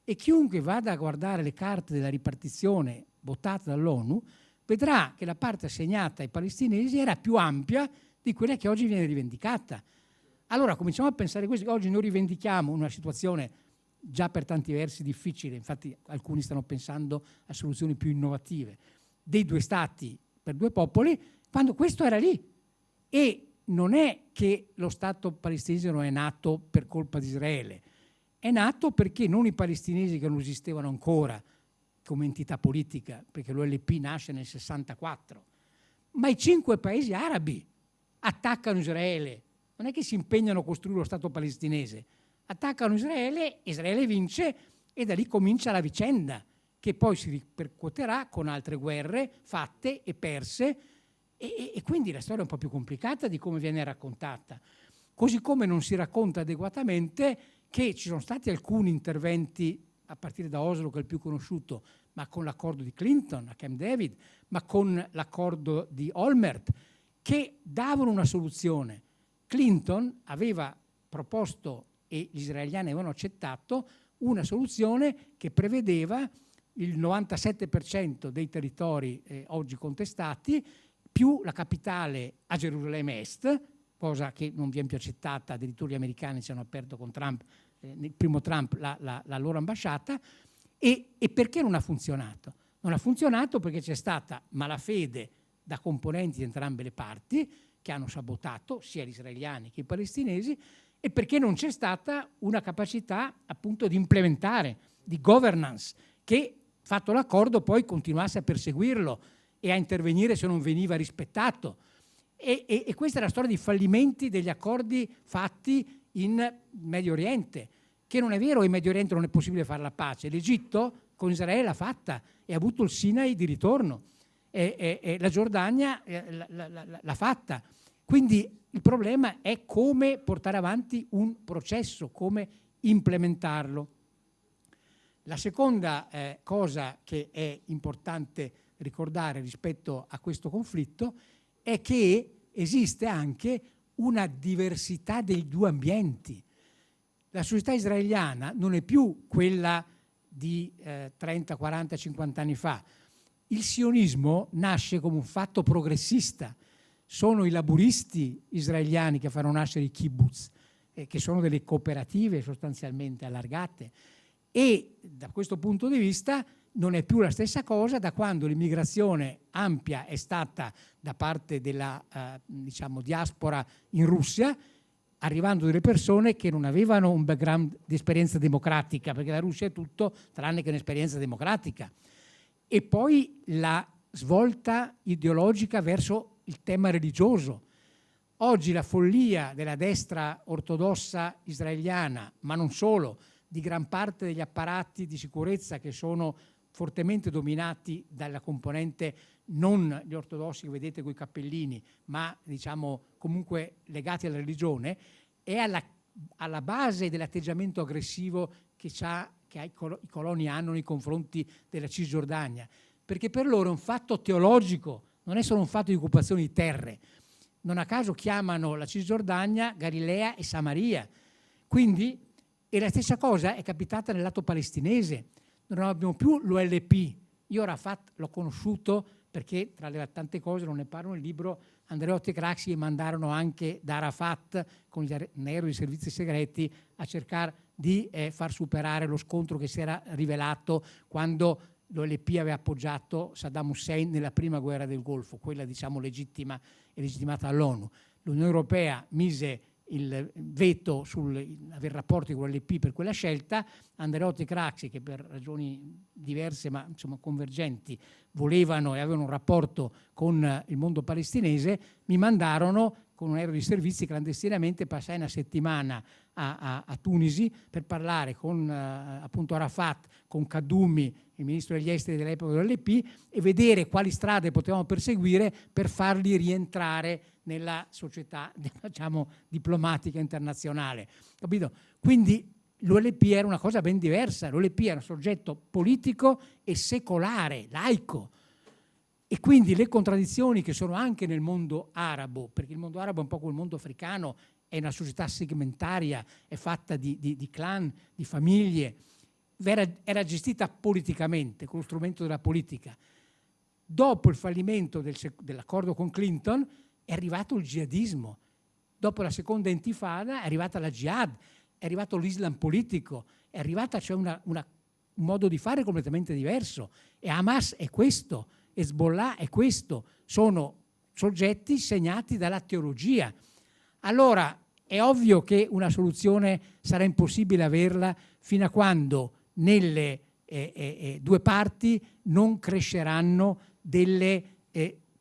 E chiunque vada a guardare le carte della ripartizione votate dall'ONU vedrà che la parte assegnata ai palestinesi era più ampia di quella che oggi viene rivendicata. Allora cominciamo a pensare questo. Oggi noi rivendichiamo una situazione già per tanti versi difficile, infatti alcuni stanno pensando a soluzioni più innovative, dei 2 stati per 2 popoli, quando questo era lì. E non è che lo Stato palestinese non è nato per colpa di Israele, è nato perché non i palestinesi che non esistevano ancora come entità politica, perché l'OLP nasce nel 64, ma i 5 paesi arabi attaccano Israele. Non è che si impegnano a costruire lo Stato palestinese, attaccano Israele, Israele vince e da lì comincia la vicenda che poi si ripercuoterà con altre guerre fatte e perse e quindi la storia è un po' più complicata di come viene raccontata. Così come non si racconta adeguatamente che ci sono stati alcuni interventi a partire da Oslo, che è il più conosciuto, ma con l'accordo di Clinton a Camp David, ma con l'accordo di Olmert, che davano una soluzione. Clinton aveva proposto e gli israeliani avevano accettato una soluzione che prevedeva il 97% dei territori oggi contestati più la capitale a Gerusalemme Est, cosa che non viene più accettata, addirittura gli americani ci hanno aperto con Trump, nel primo Trump, la loro ambasciata. E perché non ha funzionato? Non ha funzionato perché c'è stata malafede da componenti di entrambe le parti che hanno sabotato sia gli israeliani che i palestinesi e perché non c'è stata una capacità appunto di implementare, di governance, che fatto l'accordo poi continuasse a perseguirlo e a intervenire se non veniva rispettato. E questa è la storia di fallimenti degli accordi fatti in Medio Oriente, che non è vero che in Medio Oriente non è possibile fare la pace. L'Egitto con Israele l'ha fatta e ha avuto il Sinai di ritorno, e la Giordania l'ha fatta. Quindi il problema è come portare avanti un processo, come implementarlo. La seconda cosa che è importante ricordare rispetto a questo conflitto è che esiste anche una diversità dei 2 ambienti. La società israeliana non è più quella di 30, 40, 50 anni fa. Il sionismo nasce come un fatto progressista. Sono i laburisti israeliani che fanno nascere i kibbutz, che sono delle cooperative sostanzialmente allargate. E da questo punto di vista non è più la stessa cosa da quando l'immigrazione ampia è stata da parte della diaspora in Russia, arrivando delle persone che non avevano un background di esperienza democratica, perché la Russia è tutto tranne che un'esperienza democratica. E poi la svolta ideologica verso il tema religioso. Oggi la follia della destra ortodossa israeliana, ma non solo, di gran parte degli apparati di sicurezza che sono fortemente dominati dalla componente non gli ortodossi che vedete con i cappellini, ma comunque legati alla religione, è alla base dell'atteggiamento aggressivo che i coloni hanno nei confronti della Cisgiordania, perché per loro è un fatto teologico, non è solo un fatto di occupazione di terre. Non a caso chiamano la Cisgiordania Galilea e Samaria. Quindi, e la stessa cosa è capitata nel lato palestinese. Non abbiamo più l'OLP. Io Arafat l'ho conosciuto perché tra le tante cose, non ne parlo nel libro, Andreotti e Craxi mandarono anche da Arafat con gli aerei di servizi segreti a cercare di far superare lo scontro che si era rivelato quando l'OLP aveva appoggiato Saddam Hussein nella prima guerra del Golfo, quella diciamo legittima e legittimata dall'ONU. L'Unione Europea mise il veto sull'avere rapporti con l'OLP per quella scelta. Andreotti e Craxi, che per ragioni diverse ma insomma convergenti volevano e avevano un rapporto con il mondo palestinese, mi mandarono con un aereo di servizi clandestinamente, passai una settimana a Tunisi per parlare con appunto Arafat, con Kaddoumi, il ministro degli esteri dell'epoca dell'OLP, e vedere quali strade potevamo perseguire per farli rientrare nella società, diciamo, diplomatica internazionale. Capito? Quindi l'OLP era una cosa ben diversa, l'OLP era un soggetto politico e secolare, laico. E quindi le contraddizioni che sono anche nel mondo arabo, perché il mondo arabo è un po' come il mondo africano, è una società segmentaria, è fatta di clan, di famiglie, era gestita politicamente, con lo strumento della politica. Dopo il fallimento dell'accordo con Clinton è arrivato il jihadismo, dopo la seconda intifada è arrivata la jihad, è arrivato l'Islam politico, è arrivata cioè un modo di fare completamente diverso, e Hamas è questo, Hezbollah è questo, sono soggetti segnati dalla teologia. Allora è ovvio che una soluzione sarà impossibile averla fino a quando nelle due parti non cresceranno delle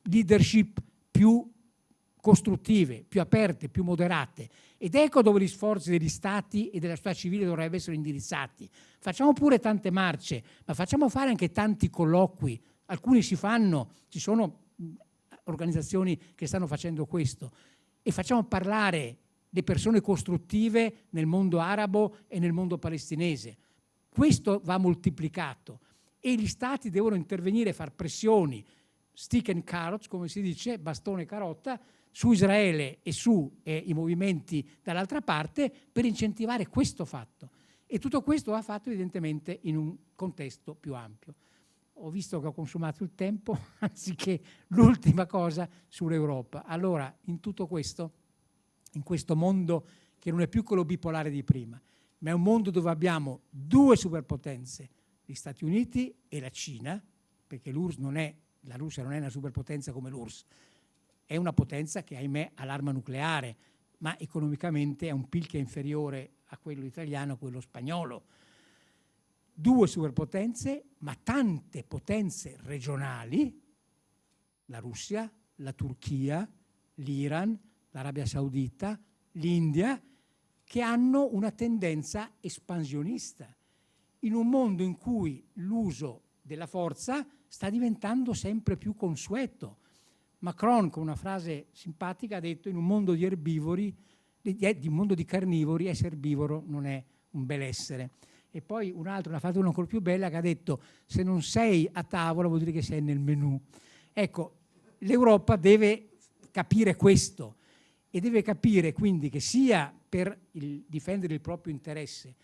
leadership più costruttive, più aperte, più moderate. Ed ecco dove gli sforzi degli stati e della società civile dovrebbero essere indirizzati. Facciamo pure tante marce, ma facciamo fare anche tanti colloqui. Alcuni si fanno, ci sono organizzazioni che stanno facendo questo, e facciamo parlare le persone costruttive nel mondo arabo e nel mondo palestinese. Questo va moltiplicato e gli stati devono intervenire e far pressioni, stick and carrots, come si dice, bastone e carota, su Israele e su i movimenti dall'altra parte per incentivare questo fatto. E tutto questo va fatto evidentemente in un contesto più ampio. Ho visto che ho consumato il tempo, anziché l'ultima cosa sull'Europa. Allora, in tutto questo, in questo mondo che non è più quello bipolare di prima, ma è un mondo dove abbiamo due superpotenze, gli Stati Uniti e la Cina, perché la Russia non è una superpotenza come l'URSS, è una potenza che, ahimè, ha l'arma nucleare, ma economicamente è un PIL che è inferiore a quello italiano, a quello spagnolo. Due superpotenze, ma tante potenze regionali, la Russia, la Turchia, l'Iran, l'Arabia Saudita, l'India, che hanno una tendenza espansionista, in un mondo in cui l'uso della forza sta diventando sempre più consueto. Macron, con una frase simpatica, ha detto: in un mondo di erbivori, di mondo di carnivori, essere erbivoro non è un bell'essere. E poi un altro ne ha fatto una ancora più bella, che ha detto: se non sei a tavola vuol dire che sei nel menù. Ecco, l'Europa deve capire questo, e deve capire quindi che sia per difendere il proprio interesse,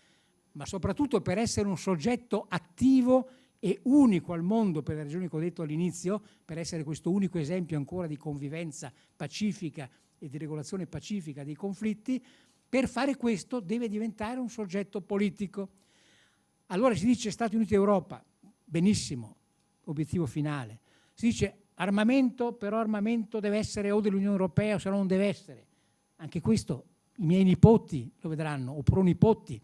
ma soprattutto per essere un soggetto attivo e unico al mondo, per le ragioni che ho detto all'inizio, per essere questo unico esempio ancora di convivenza pacifica e di regolazione pacifica dei conflitti. Per fare questo deve diventare un soggetto politico. Allora si dice Stati Uniti e Europa, benissimo, obiettivo finale. Si dice armamento, però armamento deve essere o dell'Unione Europea o se no non deve essere. Anche questo i miei nipoti lo vedranno, o pronipoti.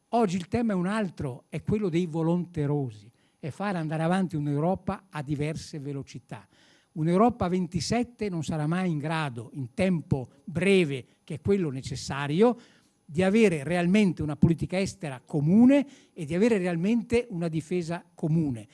Oggi il tema è un altro, è quello dei volonterosi, è fare andare avanti un'Europa a diverse velocità. Un'Europa a 27 non sarà mai in grado, in tempo breve, che è quello necessario, di avere realmente una politica estera comune e di avere realmente una difesa comune.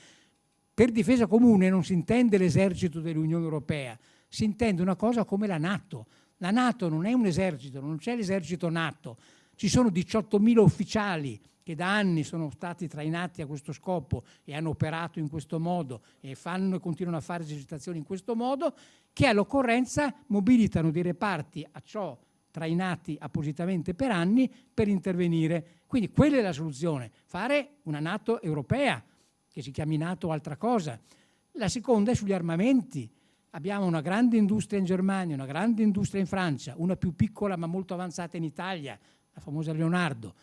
Per difesa comune non si intende l'esercito dell'Unione Europea, si intende una cosa come la NATO. La NATO non è un esercito, non c'è l'esercito NATO. Ci sono 18.000 ufficiali che da anni sono stati trainati a questo scopo e hanno operato in questo modo e fanno e continuano a fare esercitazioni in questo modo, che all'occorrenza mobilitano dei reparti a ciò trainati appositamente per anni per intervenire. Quindi quella è la soluzione, fare una NATO europea, che si chiami NATO o altra cosa. La seconda è sugli armamenti. Abbiamo una grande industria in Germania, una grande industria in Francia, una più piccola ma molto avanzata in Italia, la famosa Leonardo.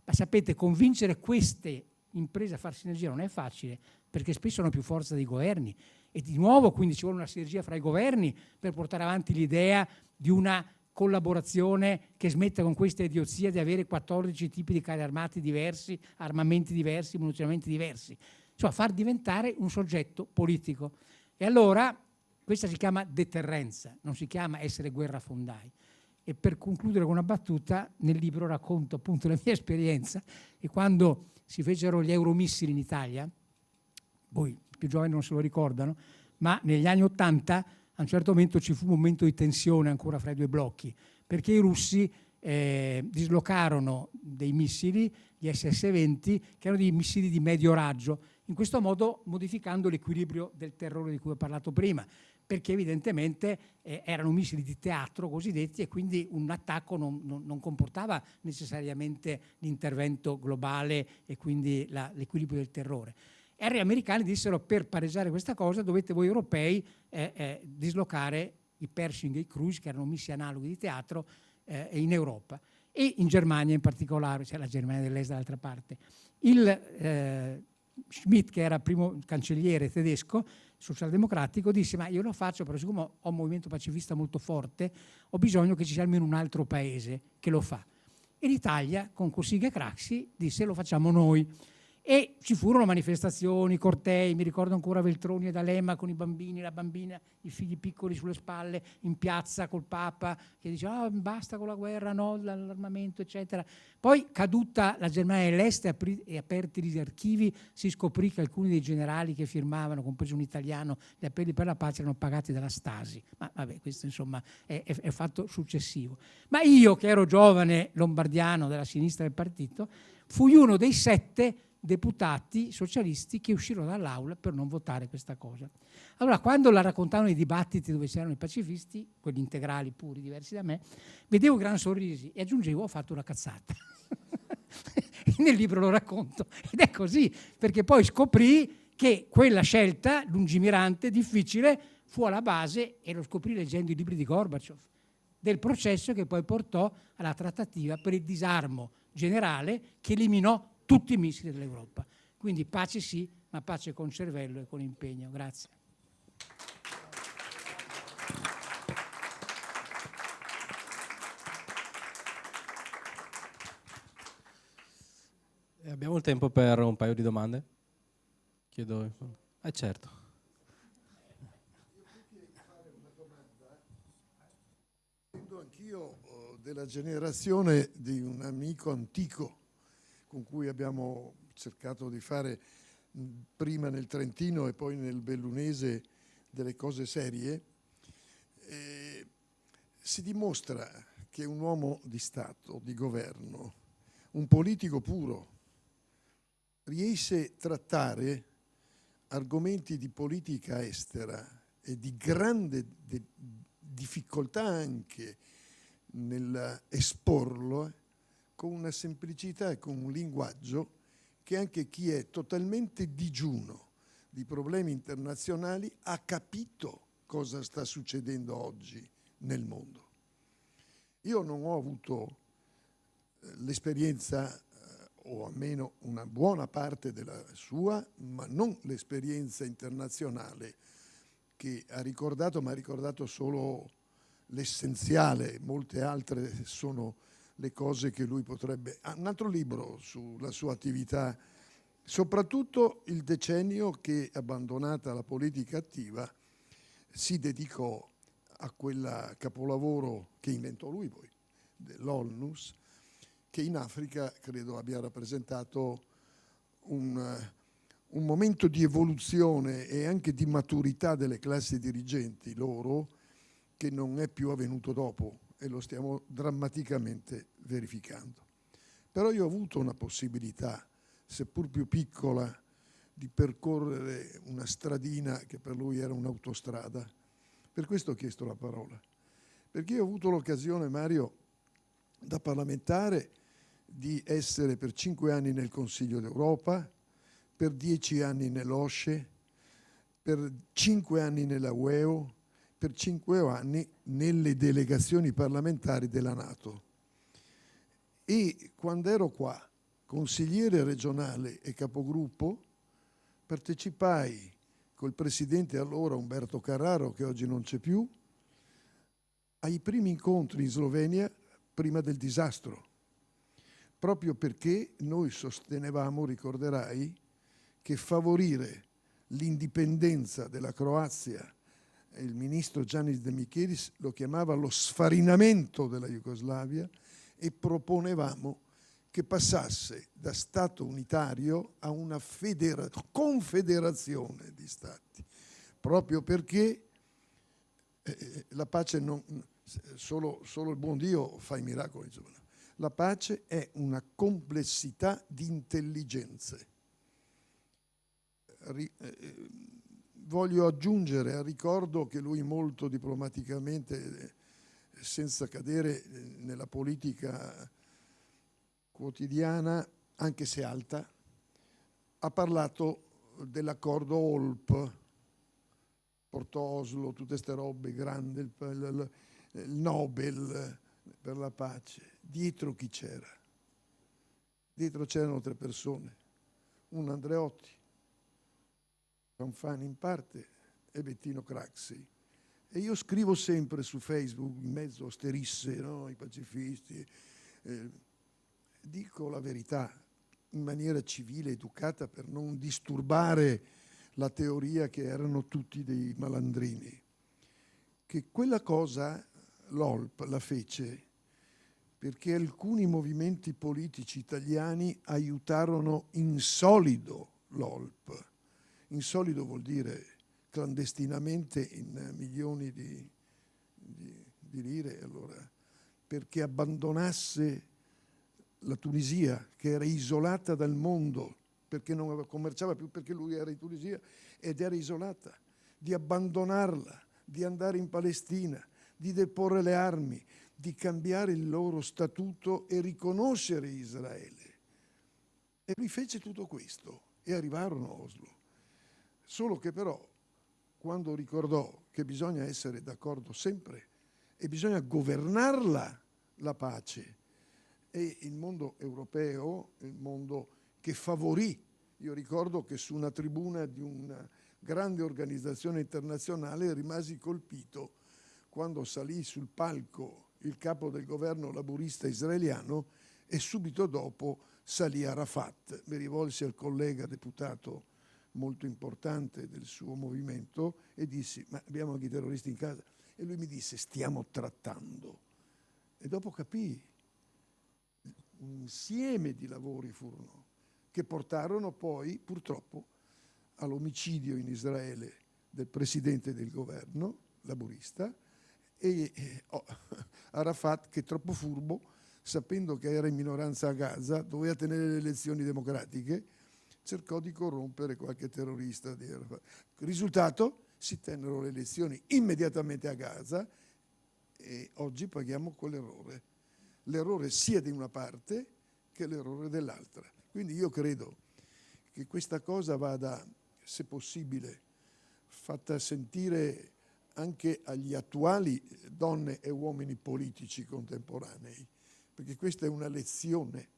Ma sapete, convincere queste imprese a far sinergia non è facile, perché spesso hanno più forza dei governi. E di nuovo quindi ci vuole una sinergia fra i governi per portare avanti l'idea di una collaborazione che smetta con questa idiozia di avere 14 tipi di carri armati diversi, armamenti diversi, munizionamenti diversi. Insomma, far diventare un soggetto politico. E allora questa si chiama deterrenza, non si chiama essere guerrafondai. E per concludere con una battuta, nel libro racconto appunto la mia esperienza, e quando si fecero gli euromissili in Italia, voi più giovani non se lo ricordano, ma negli anni '80 a un certo momento ci fu un momento di tensione ancora fra i due blocchi, perché i russi dislocarono dei missili, gli SS-20, che erano dei missili di medio raggio, in questo modo modificando l'equilibrio del terrore di cui ho parlato prima, perché evidentemente erano missili di teatro cosiddetti, e quindi un attacco non comportava necessariamente l'intervento globale e quindi l'equilibrio del terrore. E gli americani dissero: per pareggiare questa cosa dovete voi europei dislocare i Pershing e i Cruise, che erano missili analoghi di teatro, in Europa e in Germania in particolare, cioè la Germania dell'Est dall'altra parte. Il Schmidt, che era primo cancelliere tedesco socialdemocratico, disse: ma io lo faccio, però siccome ho un movimento pacifista molto forte, ho bisogno che ci sia almeno un altro paese che lo fa. E l'Italia, con Cossiga e Craxi, disse: lo facciamo noi. E ci furono manifestazioni, cortei, mi ricordo ancora Veltroni e D'Alema con i bambini, la bambina, i figli piccoli sulle spalle, in piazza col Papa, che diceva: basta con la guerra, no, l'armamento, eccetera. Poi, caduta la Germania dell'Est e aperti gli archivi, si scoprì che alcuni dei generali che firmavano, compreso un italiano, gli appelli per la pace erano pagati dalla Stasi. Ma vabbè, questo insomma è fatto successivo. Ma io, che ero giovane lombardiano della sinistra del partito, fui uno dei 7 deputati socialisti che uscirono dall'aula per non votare questa cosa. Allora, quando la raccontavano i dibattiti dove c'erano i pacifisti, quelli integrali puri, diversi da me, vedevo gran sorrisi e aggiungevo: ho fatto una cazzata. E nel libro lo racconto. Ed è così, perché poi scoprì che quella scelta lungimirante, difficile, fu alla base, e lo scoprì leggendo i libri di Gorbaciov, del processo che poi portò alla trattativa per il disarmo generale che eliminò tutti i missili dell'Europa. Quindi pace sì, ma pace con cervello e con impegno. Grazie. Abbiamo il tempo per un paio di domande? Chiedo. Certo. Essendo anch'io della generazione di un amico antico con cui abbiamo cercato di fare prima nel Trentino e poi nel Bellunese delle cose serie, si dimostra che un uomo di Stato, di governo, un politico puro, riesce a trattare argomenti di politica estera e di grande difficoltà anche nell'esporlo, con una semplicità e con un linguaggio che anche chi è totalmente digiuno di problemi internazionali ha capito cosa sta succedendo oggi nel mondo. Io non ho avuto l'esperienza, o almeno una buona parte della sua, ma non l'esperienza internazionale che ha ricordato, ma ha ricordato solo l'essenziale. Molte altre sono le cose che lui potrebbe... Un altro libro sulla sua attività, soprattutto il decennio che, abbandonata la politica attiva, si dedicò a quel capolavoro che inventò lui poi, dell'ONLUS, che in Africa credo abbia rappresentato un momento di evoluzione e anche di maturità delle classi dirigenti loro, che non è più avvenuto dopo, e lo stiamo drammaticamente verificando. Però io ho avuto una possibilità, seppur più piccola, di percorrere una stradina che per lui era un'autostrada. Per questo ho chiesto la parola, perché io ho avuto l'occasione, Mario, da parlamentare, di essere per 5 anni nel Consiglio d'Europa, per 10 anni nell'OSCE, per 5 anni nella UEO, per 5 anni nelle delegazioni parlamentari della NATO. E quando ero qua, consigliere regionale e capogruppo, partecipai col presidente allora Umberto Carraro, che oggi non c'è più, ai primi incontri in Slovenia prima del disastro, proprio perché noi sostenevamo, ricorderai, che favorire l'indipendenza della Croazia, il ministro Giannis De Michelis lo chiamava lo sfarinamento della Jugoslavia, e proponevamo che passasse da Stato unitario a una confederazione di Stati, proprio perché la pace non... Solo il buon Dio fa i miracoli. Insomma. La pace è una complessità di intelligenze. Voglio aggiungere al ricordo che lui molto diplomaticamente, senza cadere nella politica quotidiana, anche se alta, ha parlato dell'accordo OLP, Porto Oslo, tutte queste robe grandi, il Nobel per la pace. Dietro chi c'era? Dietro c'erano 3 persone, un Andreotti, Fanfani in parte e Bettino Craxi. E io scrivo sempre su Facebook, in mezzo a ste risse, no? I pacifisti, dico la verità in maniera civile, educata, per non disturbare la teoria che erano tutti dei malandrini. Che quella cosa l'OLP la fece perché alcuni movimenti politici italiani aiutarono in solido l'OLP. In solido vuol dire clandestinamente in milioni di lire, allora, perché abbandonasse la Tunisia, che era isolata dal mondo, perché non commerciava più, perché lui era in Tunisia ed era isolata, di abbandonarla, di andare in Palestina, di deporre le armi, di cambiare il loro statuto e riconoscere Israele. E lui fece tutto questo e arrivarono a Oslo. Solo che però, quando ricordò che bisogna essere d'accordo sempre e bisogna governarla la pace, e il mondo europeo, il mondo che favorì, io ricordo che su una tribuna di una grande organizzazione internazionale rimasi colpito quando salì sul palco il capo del governo laburista israeliano e subito dopo salì Arafat. Mi rivolsi al collega deputato molto importante del suo movimento e dissi: ma abbiamo anche i terroristi in casa? E lui mi disse: stiamo trattando. E dopo capii, un insieme di lavori furono che portarono poi purtroppo all'omicidio in Israele del presidente del governo laburista e Arafat, che troppo furbo, sapendo che era in minoranza a Gaza, doveva tenere le elezioni democratiche, cercò di corrompere qualche terrorista di Arafat. Risultato, si tennero le elezioni immediatamente a Gaza e oggi paghiamo quell'errore. L'errore sia di una parte che l'errore dell'altra. Quindi io credo che questa cosa vada, se possibile, fatta sentire anche agli attuali donne e uomini politici contemporanei, perché questa è una lezione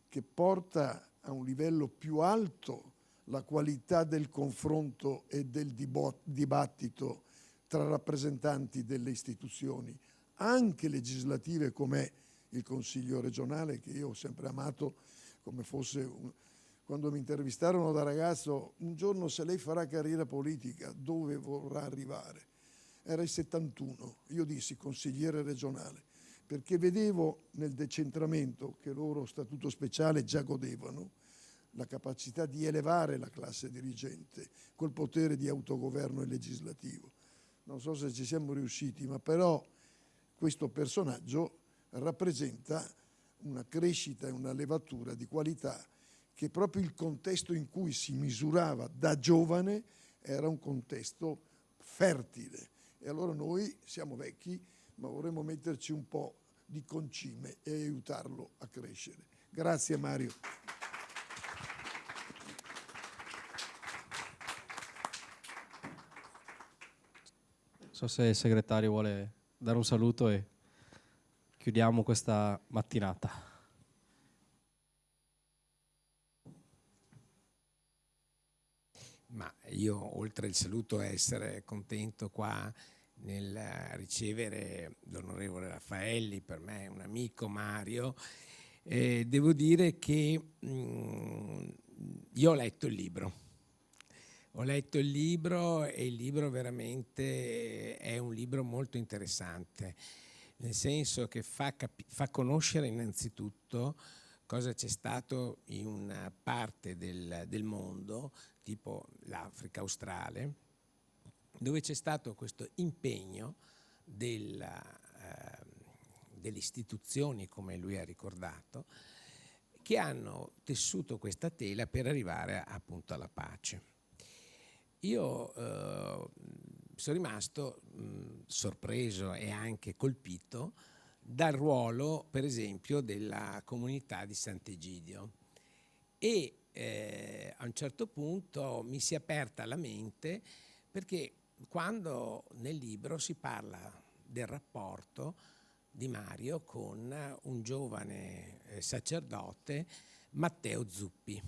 che porta a un livello più alto la qualità del confronto e del dibattito tra rappresentanti delle istituzioni, anche legislative, com'è il Consiglio regionale, che io ho sempre amato come fosse quando mi intervistarono da ragazzo: un giorno, se lei farà carriera politica, dove vorrà arrivare? Era il 71, io dissi consigliere regionale, perché vedevo nel decentramento, che loro statuto speciale già godevano, la capacità di elevare la classe dirigente col potere di autogoverno e legislativo. Non so se ci siamo riusciti, ma però questo personaggio rappresenta una crescita e una levatura di qualità che proprio il contesto in cui si misurava da giovane era un contesto fertile. E allora noi siamo vecchi, ma vorremmo metterci un po' di concime e aiutarlo a crescere. Grazie Mario. so se il segretario vuole dare un saluto e chiudiamo questa mattinata. Ma io, oltre il saluto, essere contento qua nel ricevere l'onorevole Raffaelli, per me è un amico, Mario. Devo dire che io ho letto il libro. Ho letto il libro e il libro veramente è un libro molto interessante, nel senso che fa conoscere innanzitutto cosa c'è stato in una parte del mondo, tipo l'Africa australe, dove c'è stato questo impegno delle istituzioni, come lui ha ricordato, che hanno tessuto questa tela per arrivare appunto alla pace. Io sono rimasto sorpreso e anche colpito dal ruolo, per esempio, della comunità di Sant'Egidio, e a un certo punto mi si è aperta la mente, perché quando nel libro si parla del rapporto di Mario con un giovane sacerdote, Matteo Zuppi,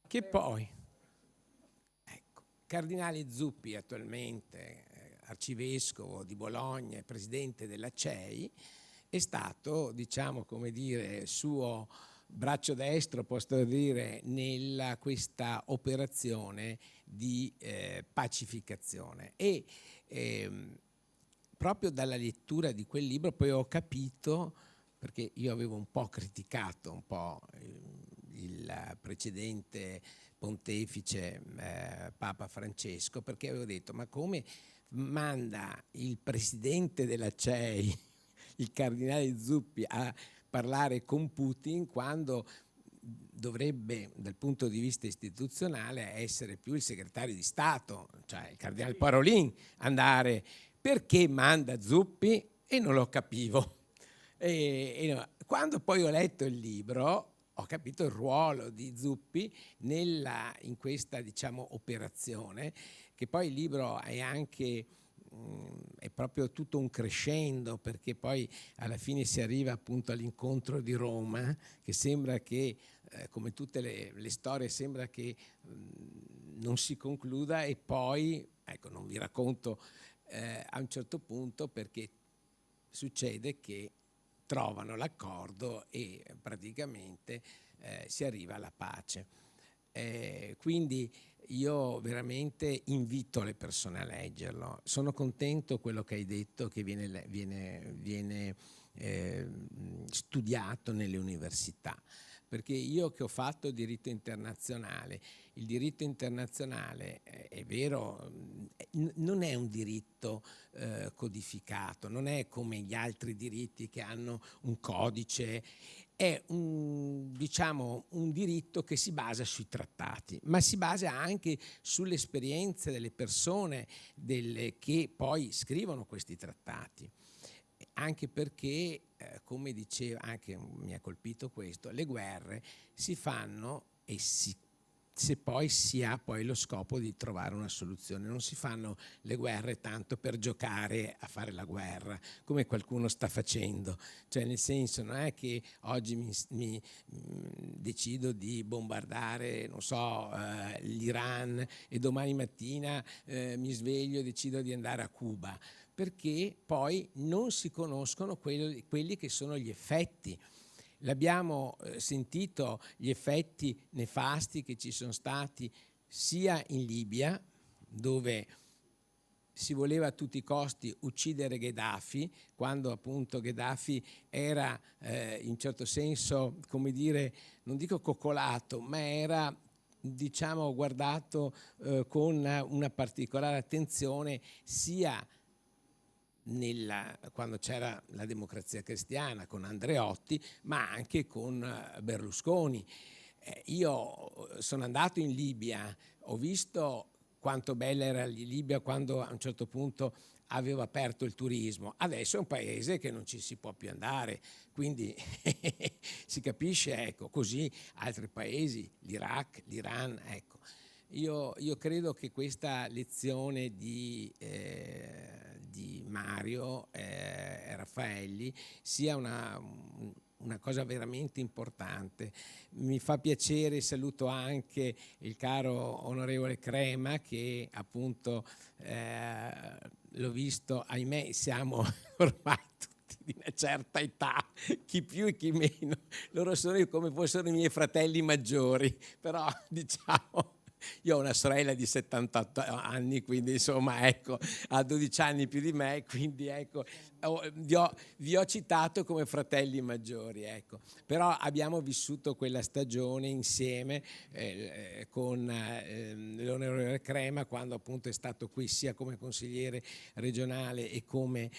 che poi, ecco, Cardinale Zuppi, attualmente arcivescovo di Bologna e presidente della CEI, è stato, diciamo, come dire, suo braccio destro, posso dire, nella questa operazione di pacificazione. E proprio dalla lettura di quel libro poi ho capito, perché io avevo un po' criticato un po' il precedente pontefice Papa Francesco, perché avevo detto: ma come manda il presidente della CEI, il cardinale Zuppi, a parlare con Putin, quando dovrebbe, dal punto di vista istituzionale, essere più il segretario di Stato, cioè il cardinale Parolin, andare? Perché manda Zuppi? E non lo capivo. Quando poi ho letto il libro ho capito il ruolo di Zuppi in questa, diciamo, operazione, che poi il libro è anche è proprio tutto un crescendo, perché poi alla fine si arriva appunto all'incontro di Roma, che sembra che, come tutte le storie, sembra che non si concluda, e poi, ecco, non vi racconto a un certo punto, perché succede che trovano l'accordo e praticamente si arriva alla pace. Quindi io veramente invito le persone a leggerlo. Sono contento quello che hai detto, che viene studiato nelle università, perché io che ho fatto diritto internazionale, il diritto internazionale è vero, non è un diritto codificato, non è come gli altri diritti che hanno un codice, è diciamo, un diritto che si basa sui trattati, ma si basa anche sulle esperienze delle persone che poi scrivono questi trattati. Anche perché, come diceva, anche mi ha colpito questo, le guerre si fanno se poi si ha poi lo scopo di trovare una soluzione. Non si fanno le guerre tanto per giocare a fare la guerra, come qualcuno sta facendo. Cioè, nel senso, non è che oggi mi decido di bombardare, non so, l'Iran, e domani mattina mi sveglio e decido di andare a Cuba, perché poi non si conoscono quelli che sono gli effetti. L'abbiamo sentito, gli effetti nefasti che ci sono stati sia in Libia, dove si voleva a tutti i costi uccidere Gheddafi, quando appunto Gheddafi era in certo senso, come dire, non dico coccolato, ma era, diciamo, guardato con una particolare attenzione, sia quando c'era la Democrazia Cristiana con Andreotti, ma anche con Berlusconi. Io sono andato in Libia, ho visto quanto bella era la Libia quando a un certo punto avevo aperto il turismo. Adesso è un paese che non ci si può più andare, quindi si capisce, ecco, così altri paesi, l'Iraq, l'Iran, ecco. Io credo che questa lezione di Mario Raffaelli sia una cosa veramente importante. Mi fa piacere, saluto anche il caro onorevole Crema, che appunto l'ho visto, ahimè siamo ormai tutti di una certa età, chi più e chi meno, loro sono come fossero i miei fratelli maggiori, però diciamo... Io ho una sorella di 78 anni, quindi insomma ecco, ha 12 anni più di me, quindi ecco, vi ho citato come fratelli maggiori, ecco. Però abbiamo vissuto quella stagione insieme con l'onorevole Crema, quando appunto è stato qui sia come consigliere regionale e come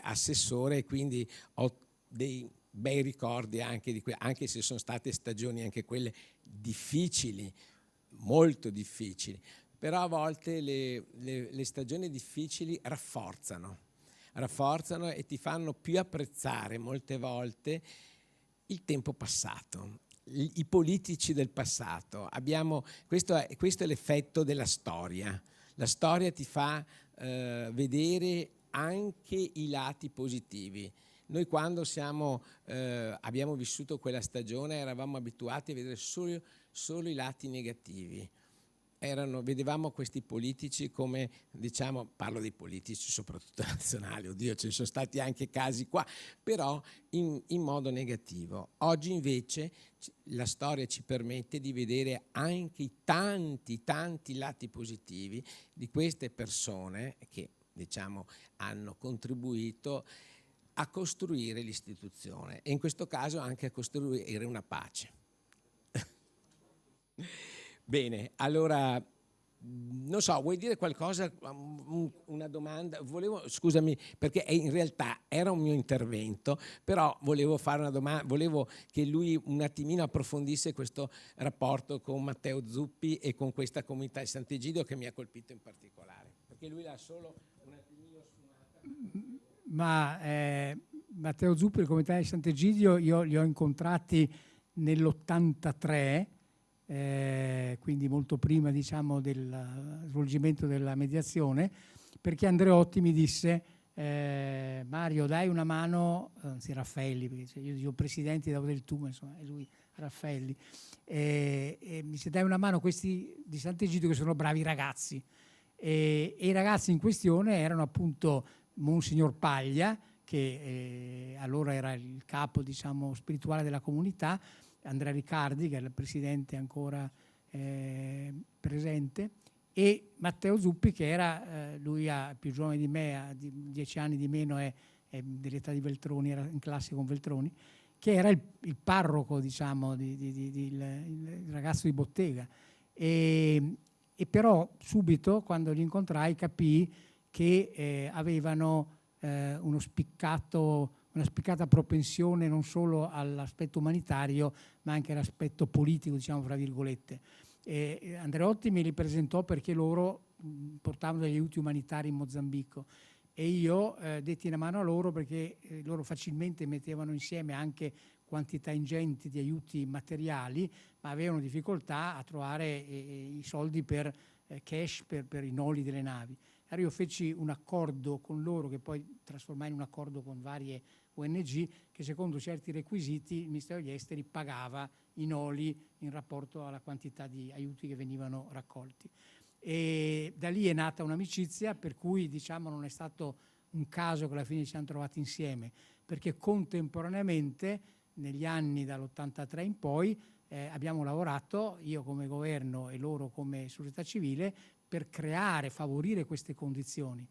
assessore, e quindi ho dei bei ricordi anche di anche se sono state stagioni anche quelle difficili, molto difficili, però a volte le stagioni difficili rafforzano e ti fanno più apprezzare molte volte il tempo passato, i politici del passato. Questo è l'effetto della storia. La storia ti fa vedere anche i lati positivi. Noi quando abbiamo vissuto quella stagione eravamo abituati a vedere solo i lati negativi. Vedevamo questi politici come, diciamo, parlo dei politici soprattutto nazionali, oddio ce ne sono stati anche casi qua, però in modo negativo. Oggi invece la storia ci permette di vedere anche i tanti lati positivi di queste persone che, diciamo, hanno contribuito a costruire l'istituzione e in questo caso anche a costruire una pace. Bene, allora non so, vuoi dire qualcosa, una domanda? Scusami, perché in realtà era un mio intervento, però volevo fare una domanda, volevo che lui un attimino approfondisse questo rapporto con Matteo Zuppi e con questa comunità di Sant'Egidio che mi ha colpito in particolare, perché lui l'ha solo un attimino sfumata. Ma Matteo Zuppi e il comunità di Sant'Egidio io li ho incontrati nell'83, quindi molto prima, diciamo, del svolgimento della mediazione, perché Andreotti mi disse Mario dai una mano, anzi Raffaelli, perché io dico presidente dopo del tu, ma insomma è lui Raffaelli, e mi disse dai una mano questi di Sant'Egidio che sono bravi ragazzi, e i ragazzi in questione erano appunto Monsignor Paglia, che allora era il capo, diciamo, spirituale della comunità, Andrea Riccardi, che è il presidente ancora presente, e Matteo Zuppi, che era, lui più giovane di me, ha 10 anni di meno, è dell'età di Veltroni, era in classe con Veltroni, che era il parroco, diciamo, il ragazzo di bottega. E però subito, quando li incontrai, capii che avevano una spiccata propensione non solo all'aspetto umanitario, ma anche all'aspetto politico, diciamo, fra virgolette. Andreotti me li presentò perché loro portavano degli aiuti umanitari in Mozambico e io detti una mano a loro perché loro facilmente mettevano insieme anche quantità ingenti di aiuti materiali, ma avevano difficoltà a trovare i soldi per cash per i noli delle navi. Allora io feci un accordo con loro che poi trasformai in un accordo con varie ONG che secondo certi requisiti il Ministero degli Esteri pagava i noli in rapporto alla quantità di aiuti che venivano raccolti. E da lì è nata un'amicizia per cui, diciamo, non è stato un caso che alla fine ci siamo trovati insieme, perché contemporaneamente negli anni dall'83 in poi abbiamo lavorato, io come governo e loro come società civile, per creare, favorire queste condizioni.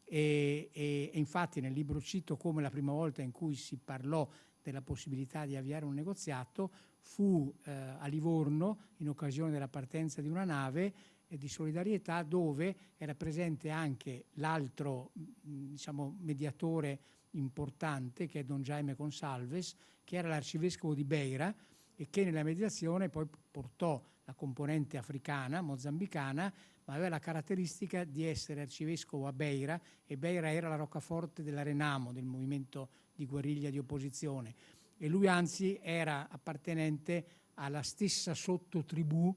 E infatti nel libro cito come la prima volta in cui si parlò della possibilità di avviare un negoziato fu a Livorno in occasione della partenza di una nave di solidarietà, dove era presente anche l'altro, diciamo, mediatore importante, che è Don Jaime Consalves, che era l'arcivescovo di Beira e che nella mediazione poi portò la componente africana, mozambicana, ma aveva la caratteristica di essere arcivescovo a Beira, e Beira era la roccaforte della Renamo, del movimento di guerriglia di opposizione, e lui anzi era appartenente alla stessa sottotribù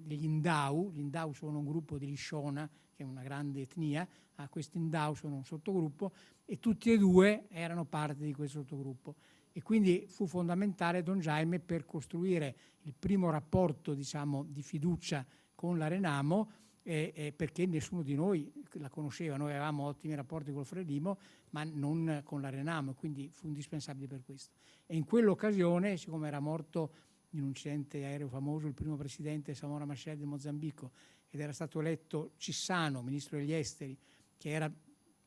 degli Ndau. Gli Ndau sono un gruppo degli Shona, che è una grande etnia, questi Ndau sono un sottogruppo, e tutti e due erano parte di quel sottogruppo. E quindi fu fondamentale Don Jaime per costruire il primo rapporto, diciamo, di fiducia con la Renamo, perché nessuno di noi la conosceva. Noi avevamo ottimi rapporti col Frelimo, ma non con la Renamo, quindi fu indispensabile per questo. E in quell'occasione, siccome era morto in un incidente aereo famoso il primo presidente Samora Machel del Mozambico, ed era stato eletto Chissano, ministro degli esteri, che era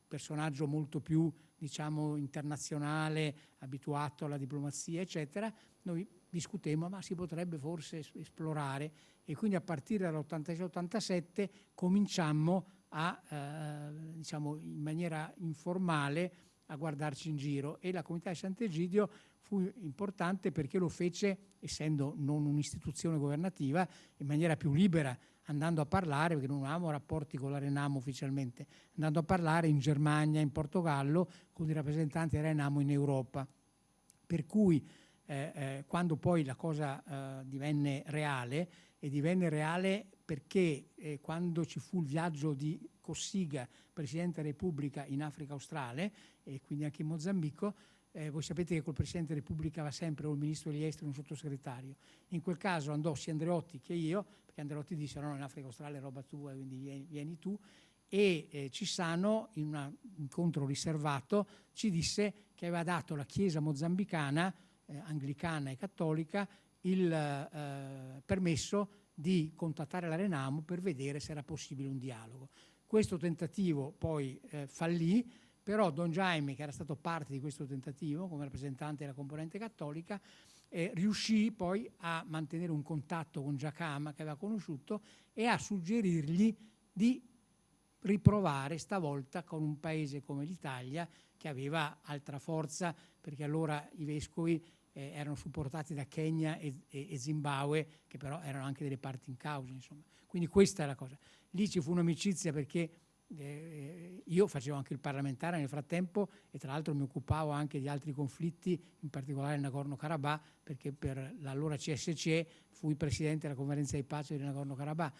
personaggio molto più, diciamo, internazionale, abituato alla diplomazia, eccetera, noi discutemmo, ma si potrebbe forse esplorare, e quindi a partire dall'86-87 cominciammo a, diciamo, in maniera informale a guardarci in giro, e la comunità di Sant'Egidio fu importante perché lo fece, essendo non un'istituzione governativa, in maniera più libera, andando a parlare, perché non avevamo rapporti con la Renamo ufficialmente, andando a parlare in Germania, in Portogallo, con i rappresentanti della Renamo in Europa. Per cui quando poi la cosa divenne reale, e divenne reale perché quando ci fu il viaggio di Cossiga, Presidente della Repubblica, in Africa australe, e quindi anche in Mozambico, voi sapete che col Presidente della Repubblica va sempre o il Ministro degli Esteri o un sottosegretario. In quel caso andò sia Andreotti che io, perché Andreotti disse no, in Africa australe è roba tua, quindi vieni tu, e Chissano, in un incontro riservato, ci disse che aveva dato la Chiesa mozambicana, anglicana e cattolica, il permesso di contattare la Renamo per vedere se era possibile un dialogo. Questo tentativo poi fallì, però Don Jaime, che era stato parte di questo tentativo come rappresentante della componente cattolica, riuscì poi a mantenere un contatto con Giacama, che aveva conosciuto, e a suggerirgli di riprovare stavolta con un paese come l'Italia, che aveva altra forza, perché allora i vescovi erano supportati da Kenya e Zimbabwe, che però erano anche delle parti in causa, insomma. Quindi questa è la cosa. Lì ci fu un'amicizia, perché io facevo anche il parlamentare nel frattempo, e tra l'altro mi occupavo anche di altri conflitti, in particolare il Nagorno-Karabakh, perché per l'allora CSCE fui presidente della conferenza di pace del Nagorno-Karabakh.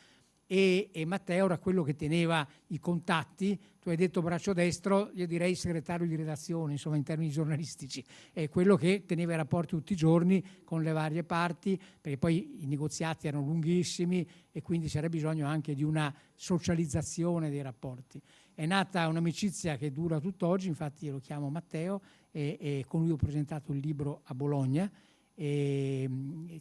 E Matteo era quello che teneva i contatti. Tu hai detto braccio destro, io direi segretario di redazione, insomma, in termini giornalistici, è quello che teneva i rapporti tutti i giorni con le varie parti, perché poi i negoziati erano lunghissimi e quindi c'era bisogno anche di una socializzazione dei rapporti. È nata un'amicizia che dura tutt'oggi, infatti io lo chiamo Matteo, e con lui ho presentato il libro a Bologna,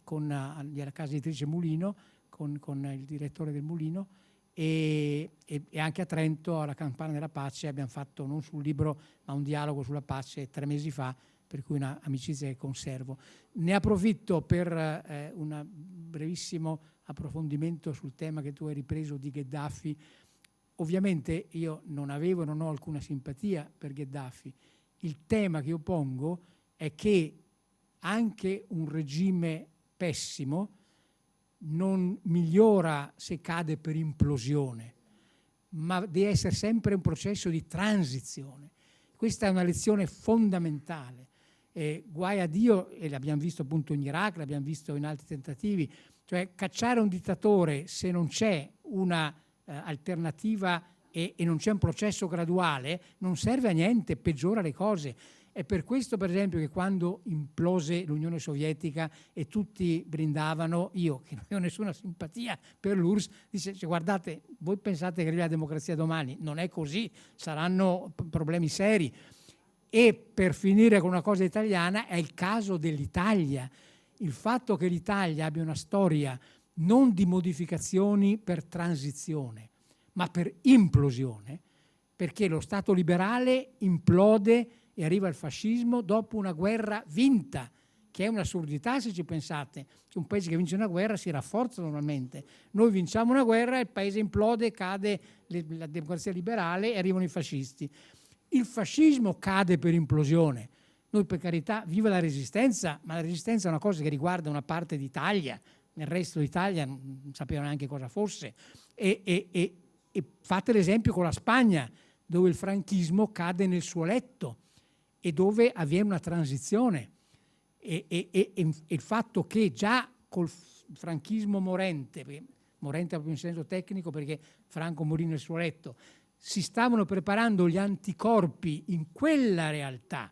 con la casa editrice Mulino, con il direttore del Mulino, e anche a Trento, alla Campana della Pace, abbiamo fatto non sul libro ma un dialogo sulla pace 3 mesi fa, per cui una amicizia che conservo. Ne approfitto per un brevissimo approfondimento sul tema che tu hai ripreso di Gheddafi. Ovviamente io non avevo e non ho alcuna simpatia per Gheddafi. Il tema che io pongo è che anche un regime pessimo non migliora se cade per implosione, ma deve essere sempre un processo di transizione. Questa è una lezione fondamentale. Guai a Dio, e l'abbiamo visto appunto in Iraq, l'abbiamo visto in altri tentativi, cioè cacciare un dittatore se non c'è una alternativa e non c'è un processo graduale non serve a niente, peggiora le cose. È per questo, per esempio, che quando implose l'Unione Sovietica e tutti brindavano, io che non avevo nessuna simpatia per l'URSS, dice guardate, voi pensate che arrivi la democrazia domani, non è così, saranno problemi seri. E per finire con una cosa italiana, è il caso dell'Italia. Il fatto che l'Italia abbia una storia non di modificazioni per transizione, ma per implosione, perché lo Stato liberale implode e arriva il fascismo dopo una guerra vinta, che è un'assurdità se ci pensate. Che un paese che vince una guerra si rafforza normalmente. Noi vinciamo una guerra, il paese implode, cade la democrazia liberale e arrivano i fascisti. Il fascismo cade per implosione. Noi, per carità, viva la resistenza, ma la resistenza è una cosa che riguarda una parte d'Italia, nel resto d'Italia non sapevano neanche cosa fosse. E fate l'esempio con la Spagna, dove il franchismo cade nel suo letto e dove avviene una transizione. E il fatto che già col franchismo morente, morente proprio in senso tecnico perché Franco morì nel suo letto, si stavano preparando gli anticorpi in quella realtà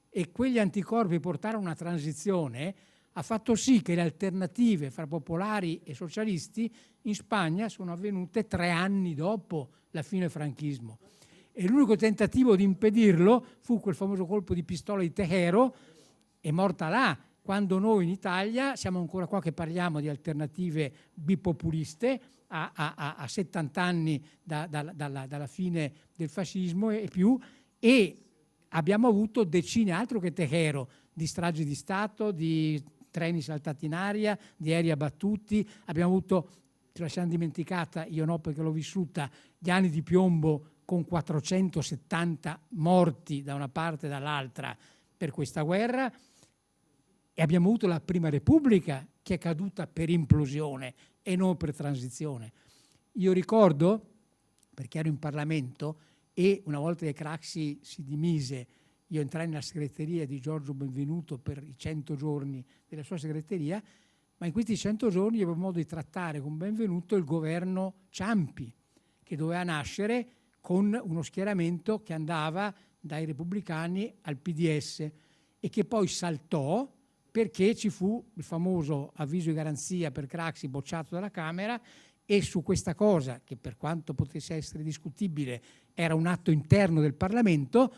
e quegli anticorpi portarono a una transizione, ha fatto sì che le alternative fra popolari e socialisti in Spagna sono avvenute 3 anni dopo la fine del franchismo. E l'unico tentativo di impedirlo fu quel famoso colpo di pistola di Tejero, è morta là, quando noi in Italia siamo ancora qua che parliamo di alternative bipopuliste a 70 anni dalla fine del fascismo e più, e abbiamo avuto decine, altro che Tejero, di stragi di Stato, di treni saltati in aria, di aerei abbattuti, abbiamo avuto, ce la siamo dimenticata, io no perché l'ho vissuta, gli anni di piombo con 470 morti da una parte e dall'altra per questa guerra, e abbiamo avuto la Prima Repubblica che è caduta per implosione e non per transizione. Io ricordo, perché ero in Parlamento e una volta che Craxi si dimise, io entrai nella segreteria di Giorgio Benvenuto per i 100 giorni della sua segreteria, ma in questi 100 giorni io avevo modo di trattare con Benvenuto il governo Ciampi, che doveva nascere con uno schieramento che andava dai repubblicani al PDS e che poi saltò perché ci fu il famoso avviso di garanzia per Craxi bocciato dalla Camera, e su questa cosa, che per quanto potesse essere discutibile era un atto interno del Parlamento,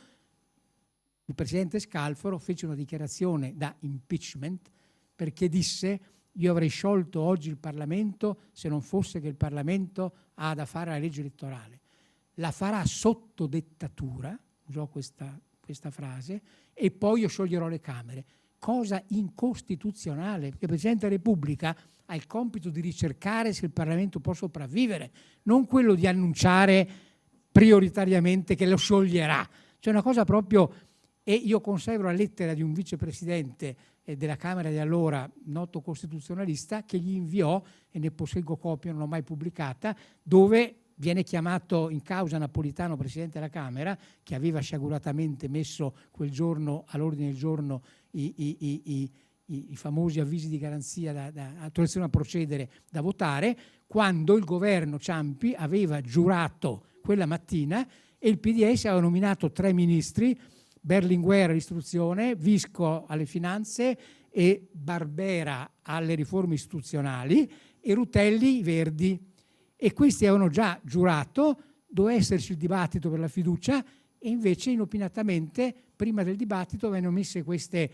il presidente Scalfaro fece una dichiarazione da impeachment perché disse: io avrei sciolto oggi il Parlamento se non fosse che il Parlamento ha da fare la legge elettorale. La farà sotto dettatura, usò questa frase, e poi io scioglierò le Camere. Cosa incostituzionale, perché il Presidente della Repubblica ha il compito di ricercare se il Parlamento può sopravvivere, non quello di annunciare prioritariamente che lo scioglierà. Cioè una cosa proprio... E io conservo la lettera di un vicepresidente della Camera di allora, noto costituzionalista, che gli inviò, e ne posseggo copia, non l'ho mai pubblicata, dove viene chiamato in causa Napolitano, presidente della Camera, che aveva sciaguratamente messo quel giorno all'ordine del giorno i famosi avvisi di garanzia, autorizzazione a procedere da votare, quando il governo Ciampi aveva giurato quella mattina e il PDS aveva nominato 3 ministri, Berlinguer all'istruzione, Visco alle finanze e Barbera alle riforme istituzionali e Rutelli i Verdi. E questi avevano già giurato, doveva esserci il dibattito per la fiducia, e invece inopinatamente prima del dibattito vennero messe queste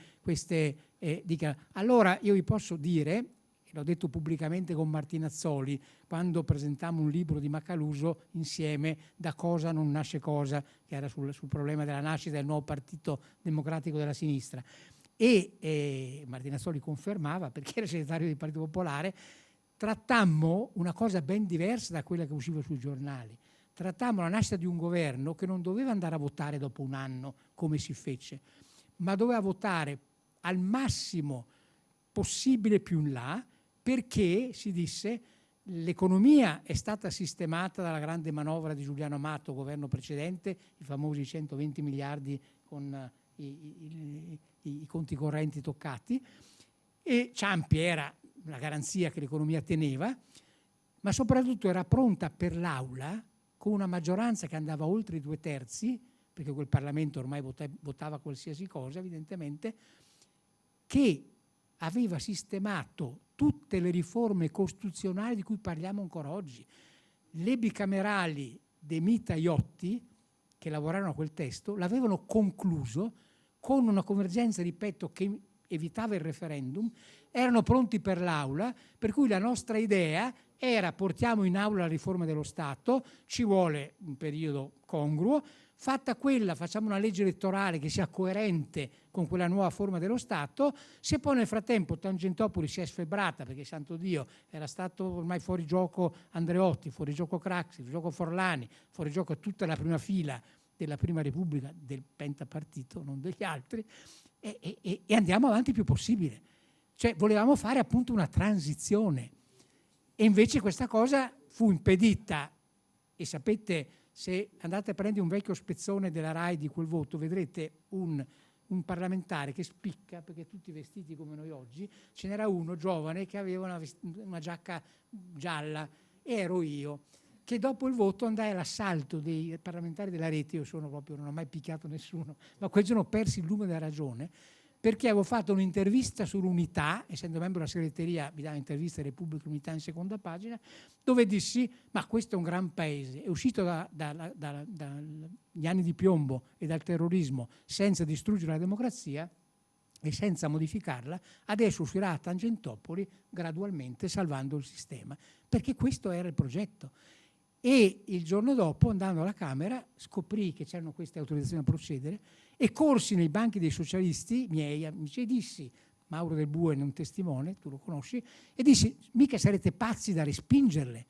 dichiarazioni. Allora io vi posso dire, l'ho detto pubblicamente con Martinazzoli, quando presentammo un libro di Macaluso insieme, Da cosa non nasce cosa, che era sul problema della nascita del nuovo partito democratico della sinistra. E Martinazzoli confermava, perché era segretario del Partito Popolare, trattammo una cosa ben diversa da quella che usciva sui giornali. Trattammo la nascita di un governo che non doveva andare a votare dopo un anno, come si fece, ma doveva votare al massimo possibile più in là, perché, si disse, l'economia è stata sistemata dalla grande manovra di Giuliano Amato, governo precedente, i famosi 120 miliardi con i conti correnti toccati, e Ciampi era la garanzia che l'economia teneva, ma soprattutto era pronta per l'Aula, con una maggioranza che andava oltre i 2/3, perché quel Parlamento ormai votava qualsiasi cosa, evidentemente, che aveva sistemato tutte le riforme costituzionali di cui parliamo ancora oggi. Le bicamerali De Mita e Iotti, che lavorarono a quel testo, l'avevano concluso con una convergenza, ripeto, che evitava il referendum, erano pronti per l'Aula, per cui la nostra idea era: portiamo in Aula la riforma dello Stato, ci vuole un periodo congruo, fatta quella facciamo una legge elettorale che sia coerente con quella nuova forma dello Stato. Se poi nel frattempo Tangentopoli si è sfebbrata, perché santo Dio era stato ormai fuori gioco Andreotti, fuori gioco Craxi, fuori gioco Forlani, fuori gioco tutta la prima fila della Prima Repubblica, del pentapartito, non degli altri, e andiamo avanti il più possibile. Cioè volevamo fare appunto una transizione, e invece questa cosa fu impedita. E sapete, se andate a prendere un vecchio spezzone della RAI di quel voto, vedrete un un parlamentare che spicca, perché tutti vestiti come noi oggi, ce n'era uno giovane che aveva una giacca gialla, e ero io, che dopo il voto andai all'assalto dei parlamentari della rete. Io non ho mai picchiato nessuno, ma quel giorno persi il lume della ragione, perché avevo fatto un'intervista sull'Unità, essendo membro della segreteria mi dava intervista a Repubblica Unità in seconda pagina, dove dissi: ma questo è un gran paese, è uscito dagli anni di piombo e dal terrorismo senza distruggere la democrazia e senza modificarla, adesso uscirà a Tangentopoli gradualmente salvando il sistema, perché questo era il progetto. E il giorno dopo, andando alla Camera, scoprì che c'erano queste autorizzazioni a procedere e corsi nei banchi dei socialisti, miei amici, e dissi, Mauro Del Bue è un testimone, tu lo conosci, e dissi: mica sarete pazzi da respingerle,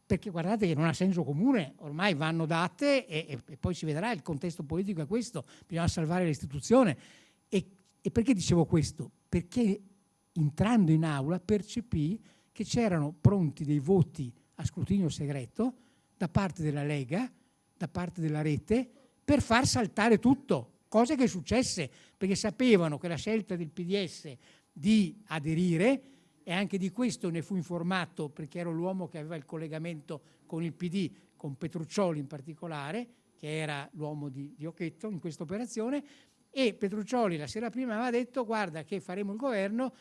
perché guardate che non ha senso comune, ormai vanno date e poi si vedrà, il contesto politico è questo, bisogna salvare l'istituzione. E perché dicevo questo? Perché entrando in aula percepì che c'erano pronti dei voti a scrutinio segreto da parte della Lega, da parte della rete, per far saltare tutto, cosa che successe, perché sapevano che la scelta del PDS di aderire, e anche di questo ne fu informato perché ero l'uomo che aveva il collegamento con il PD, con Petruccioli in particolare, che era l'uomo di Occhetto in questa operazione, e Petruccioli la sera prima aveva detto: guarda che faremo il governo,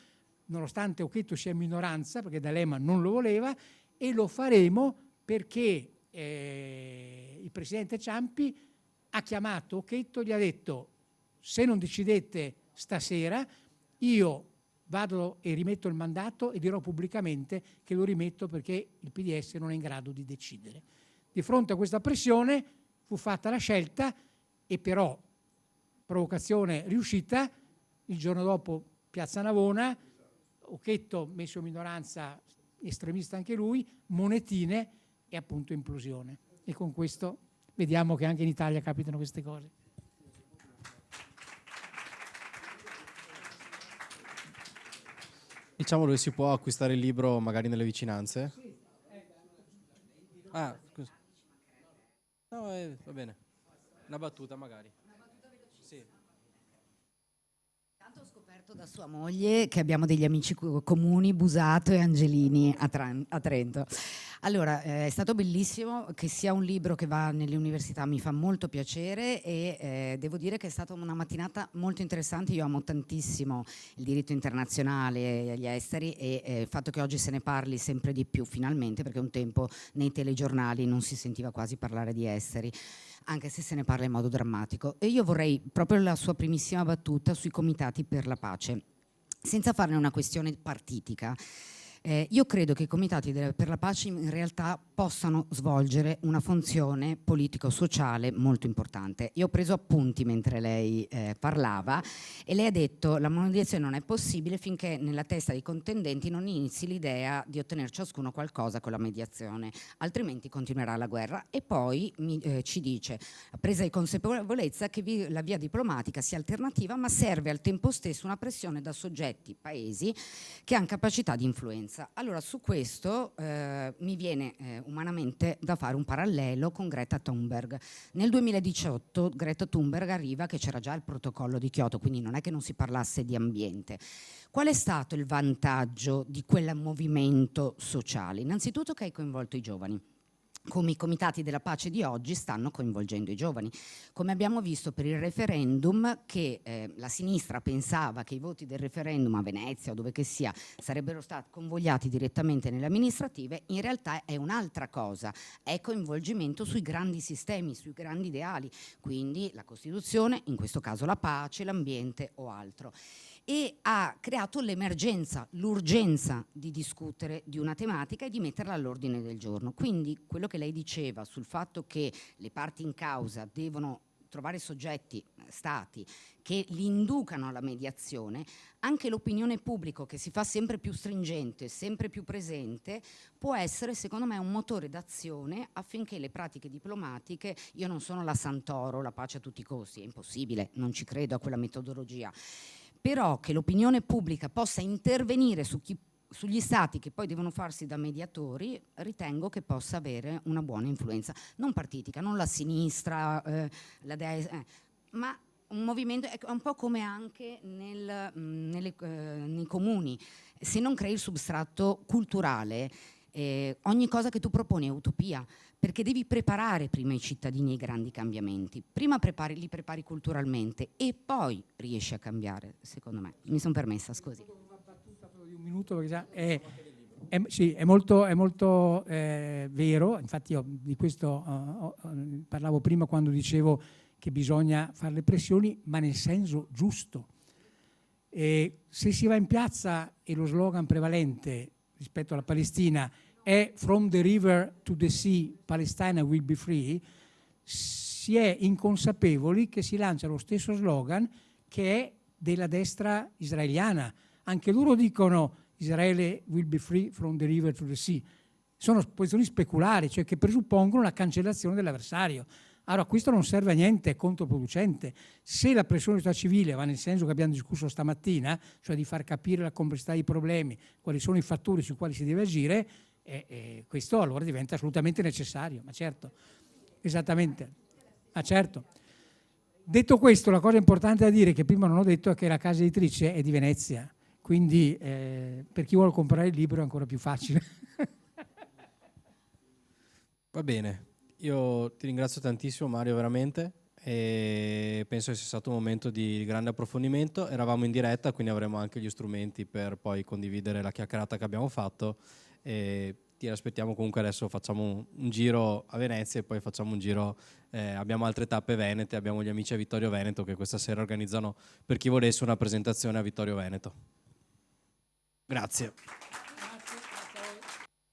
nonostante Occhetto sia in minoranza, perché D'Alema non lo voleva, e lo faremo perché il presidente Ciampi ha chiamato Occhetto e gli ha detto: se non decidete stasera io vado e rimetto il mandato e dirò pubblicamente che lo rimetto perché il PDS non è in grado di decidere. Di fronte a questa pressione fu fatta la scelta, e però, provocazione riuscita, il giorno dopo Piazza Navona, Occhetto messo in minoranza, estremista anche lui, monetine e appunto implosione. E con questo vediamo che anche in Italia capitano queste cose. Diciamo dove si può acquistare il libro, magari nelle vicinanze? Ah, scusa. No, va bene. Una battuta magari. Sì. Tanto ho scoperto da sua moglie che abbiamo degli amici comuni, Busato e Angelini a Trento. Allora, è stato bellissimo, che sia un libro che va nelle università mi fa molto piacere, e devo dire che è stata una mattinata molto interessante. Io amo tantissimo il diritto internazionale e gli esteri, e il fatto che oggi se ne parli sempre di più finalmente, perché un tempo nei telegiornali non si sentiva quasi parlare di esteri, anche se se ne parla in modo drammatico. E io vorrei proprio la sua primissima battuta sui comitati per la pace, senza farne una questione partitica. Io credo che i comitati per la pace in realtà possano svolgere una funzione politico-sociale molto importante. Io ho preso appunti mentre lei parlava, e lei ha detto: la mediazione non è possibile finché nella testa dei contendenti non inizi l'idea di ottenere ciascuno qualcosa con la mediazione, altrimenti continuerà la guerra. E poi ci dice, presa di consapevolezza, che la via diplomatica sia alternativa, ma serve al tempo stesso una pressione da soggetti, paesi che hanno capacità di influenza. Allora, su questo mi viene umanamente da fare un parallelo con Greta Thunberg. Nel 2018 Greta Thunberg arriva che c'era già il protocollo di Kyoto, quindi non è che non si parlasse di ambiente. Qual è stato il vantaggio di quel movimento sociale? Innanzitutto che hai coinvolto i giovani, come i comitati della pace di oggi stanno coinvolgendo i giovani. Come abbiamo visto per il referendum, che la sinistra pensava che i voti del referendum a Venezia o dove che sia sarebbero stati convogliati direttamente nelle amministrative, in realtà è un'altra cosa, è coinvolgimento sui grandi sistemi, sui grandi ideali, quindi la Costituzione, in questo caso la pace, l'ambiente o altro. E ha creato l'emergenza, l'urgenza di discutere di una tematica e di metterla all'ordine del giorno. Quindi quello che lei diceva sul fatto che le parti in causa devono trovare soggetti, stati, che li inducano alla mediazione, anche l'opinione pubblica, che si fa sempre più stringente, sempre più presente, può essere secondo me un motore d'azione affinché le pratiche diplomatiche, io non sono la Santoro, la pace a tutti i costi, è impossibile, non ci credo a quella metodologia, però che l'opinione pubblica possa intervenire sugli stati che poi devono farsi da mediatori, ritengo che possa avere una buona influenza, non partitica, non la sinistra, la destra, ma un movimento, è un po' come anche nei comuni. Se non crei il substrato culturale, ogni cosa che tu proponi è utopia, perché devi preparare prima i cittadini ai grandi cambiamenti. Prima li prepari culturalmente e poi riesci a cambiare, secondo me. Mi sono permessa, scusi. Una battuta di un minuto, perché sì, è molto vero. Infatti io di questo parlavo prima quando dicevo che bisogna fare le pressioni, ma nel senso giusto. E se si va in piazza e lo slogan prevalente rispetto alla Palestina è "From the river to the sea, Palestina will be free", si è inconsapevoli che si lancia lo stesso slogan che è della destra israeliana. Anche loro dicono Israele will be free from the river to the sea. Sono posizioni speculari, cioè che presuppongono la cancellazione dell'avversario. Allora questo non serve a niente, è controproducente. Se la pressione della società civile va nel senso che abbiamo discusso stamattina, cioè di far capire la complessità dei problemi, quali sono i fattori sui quali si deve agire, questo allora diventa assolutamente necessario, ma certo, esattamente, ma certo. Detto questo, la cosa importante da dire, che prima non ho detto, è che la casa editrice è di Venezia, quindi per chi vuole comprare il libro è ancora più facile. Va bene, io ti ringrazio tantissimo Mario, veramente, e penso che sia stato un momento di grande approfondimento. Eravamo in diretta, quindi avremo anche gli strumenti per poi condividere la chiacchierata che abbiamo fatto, e ti aspettiamo. Comunque adesso facciamo un giro a Venezia e poi facciamo un giro, abbiamo altre tappe venete, abbiamo gli amici a Vittorio Veneto che questa sera organizzano, per chi volesse, una presentazione a Vittorio Veneto. Grazie.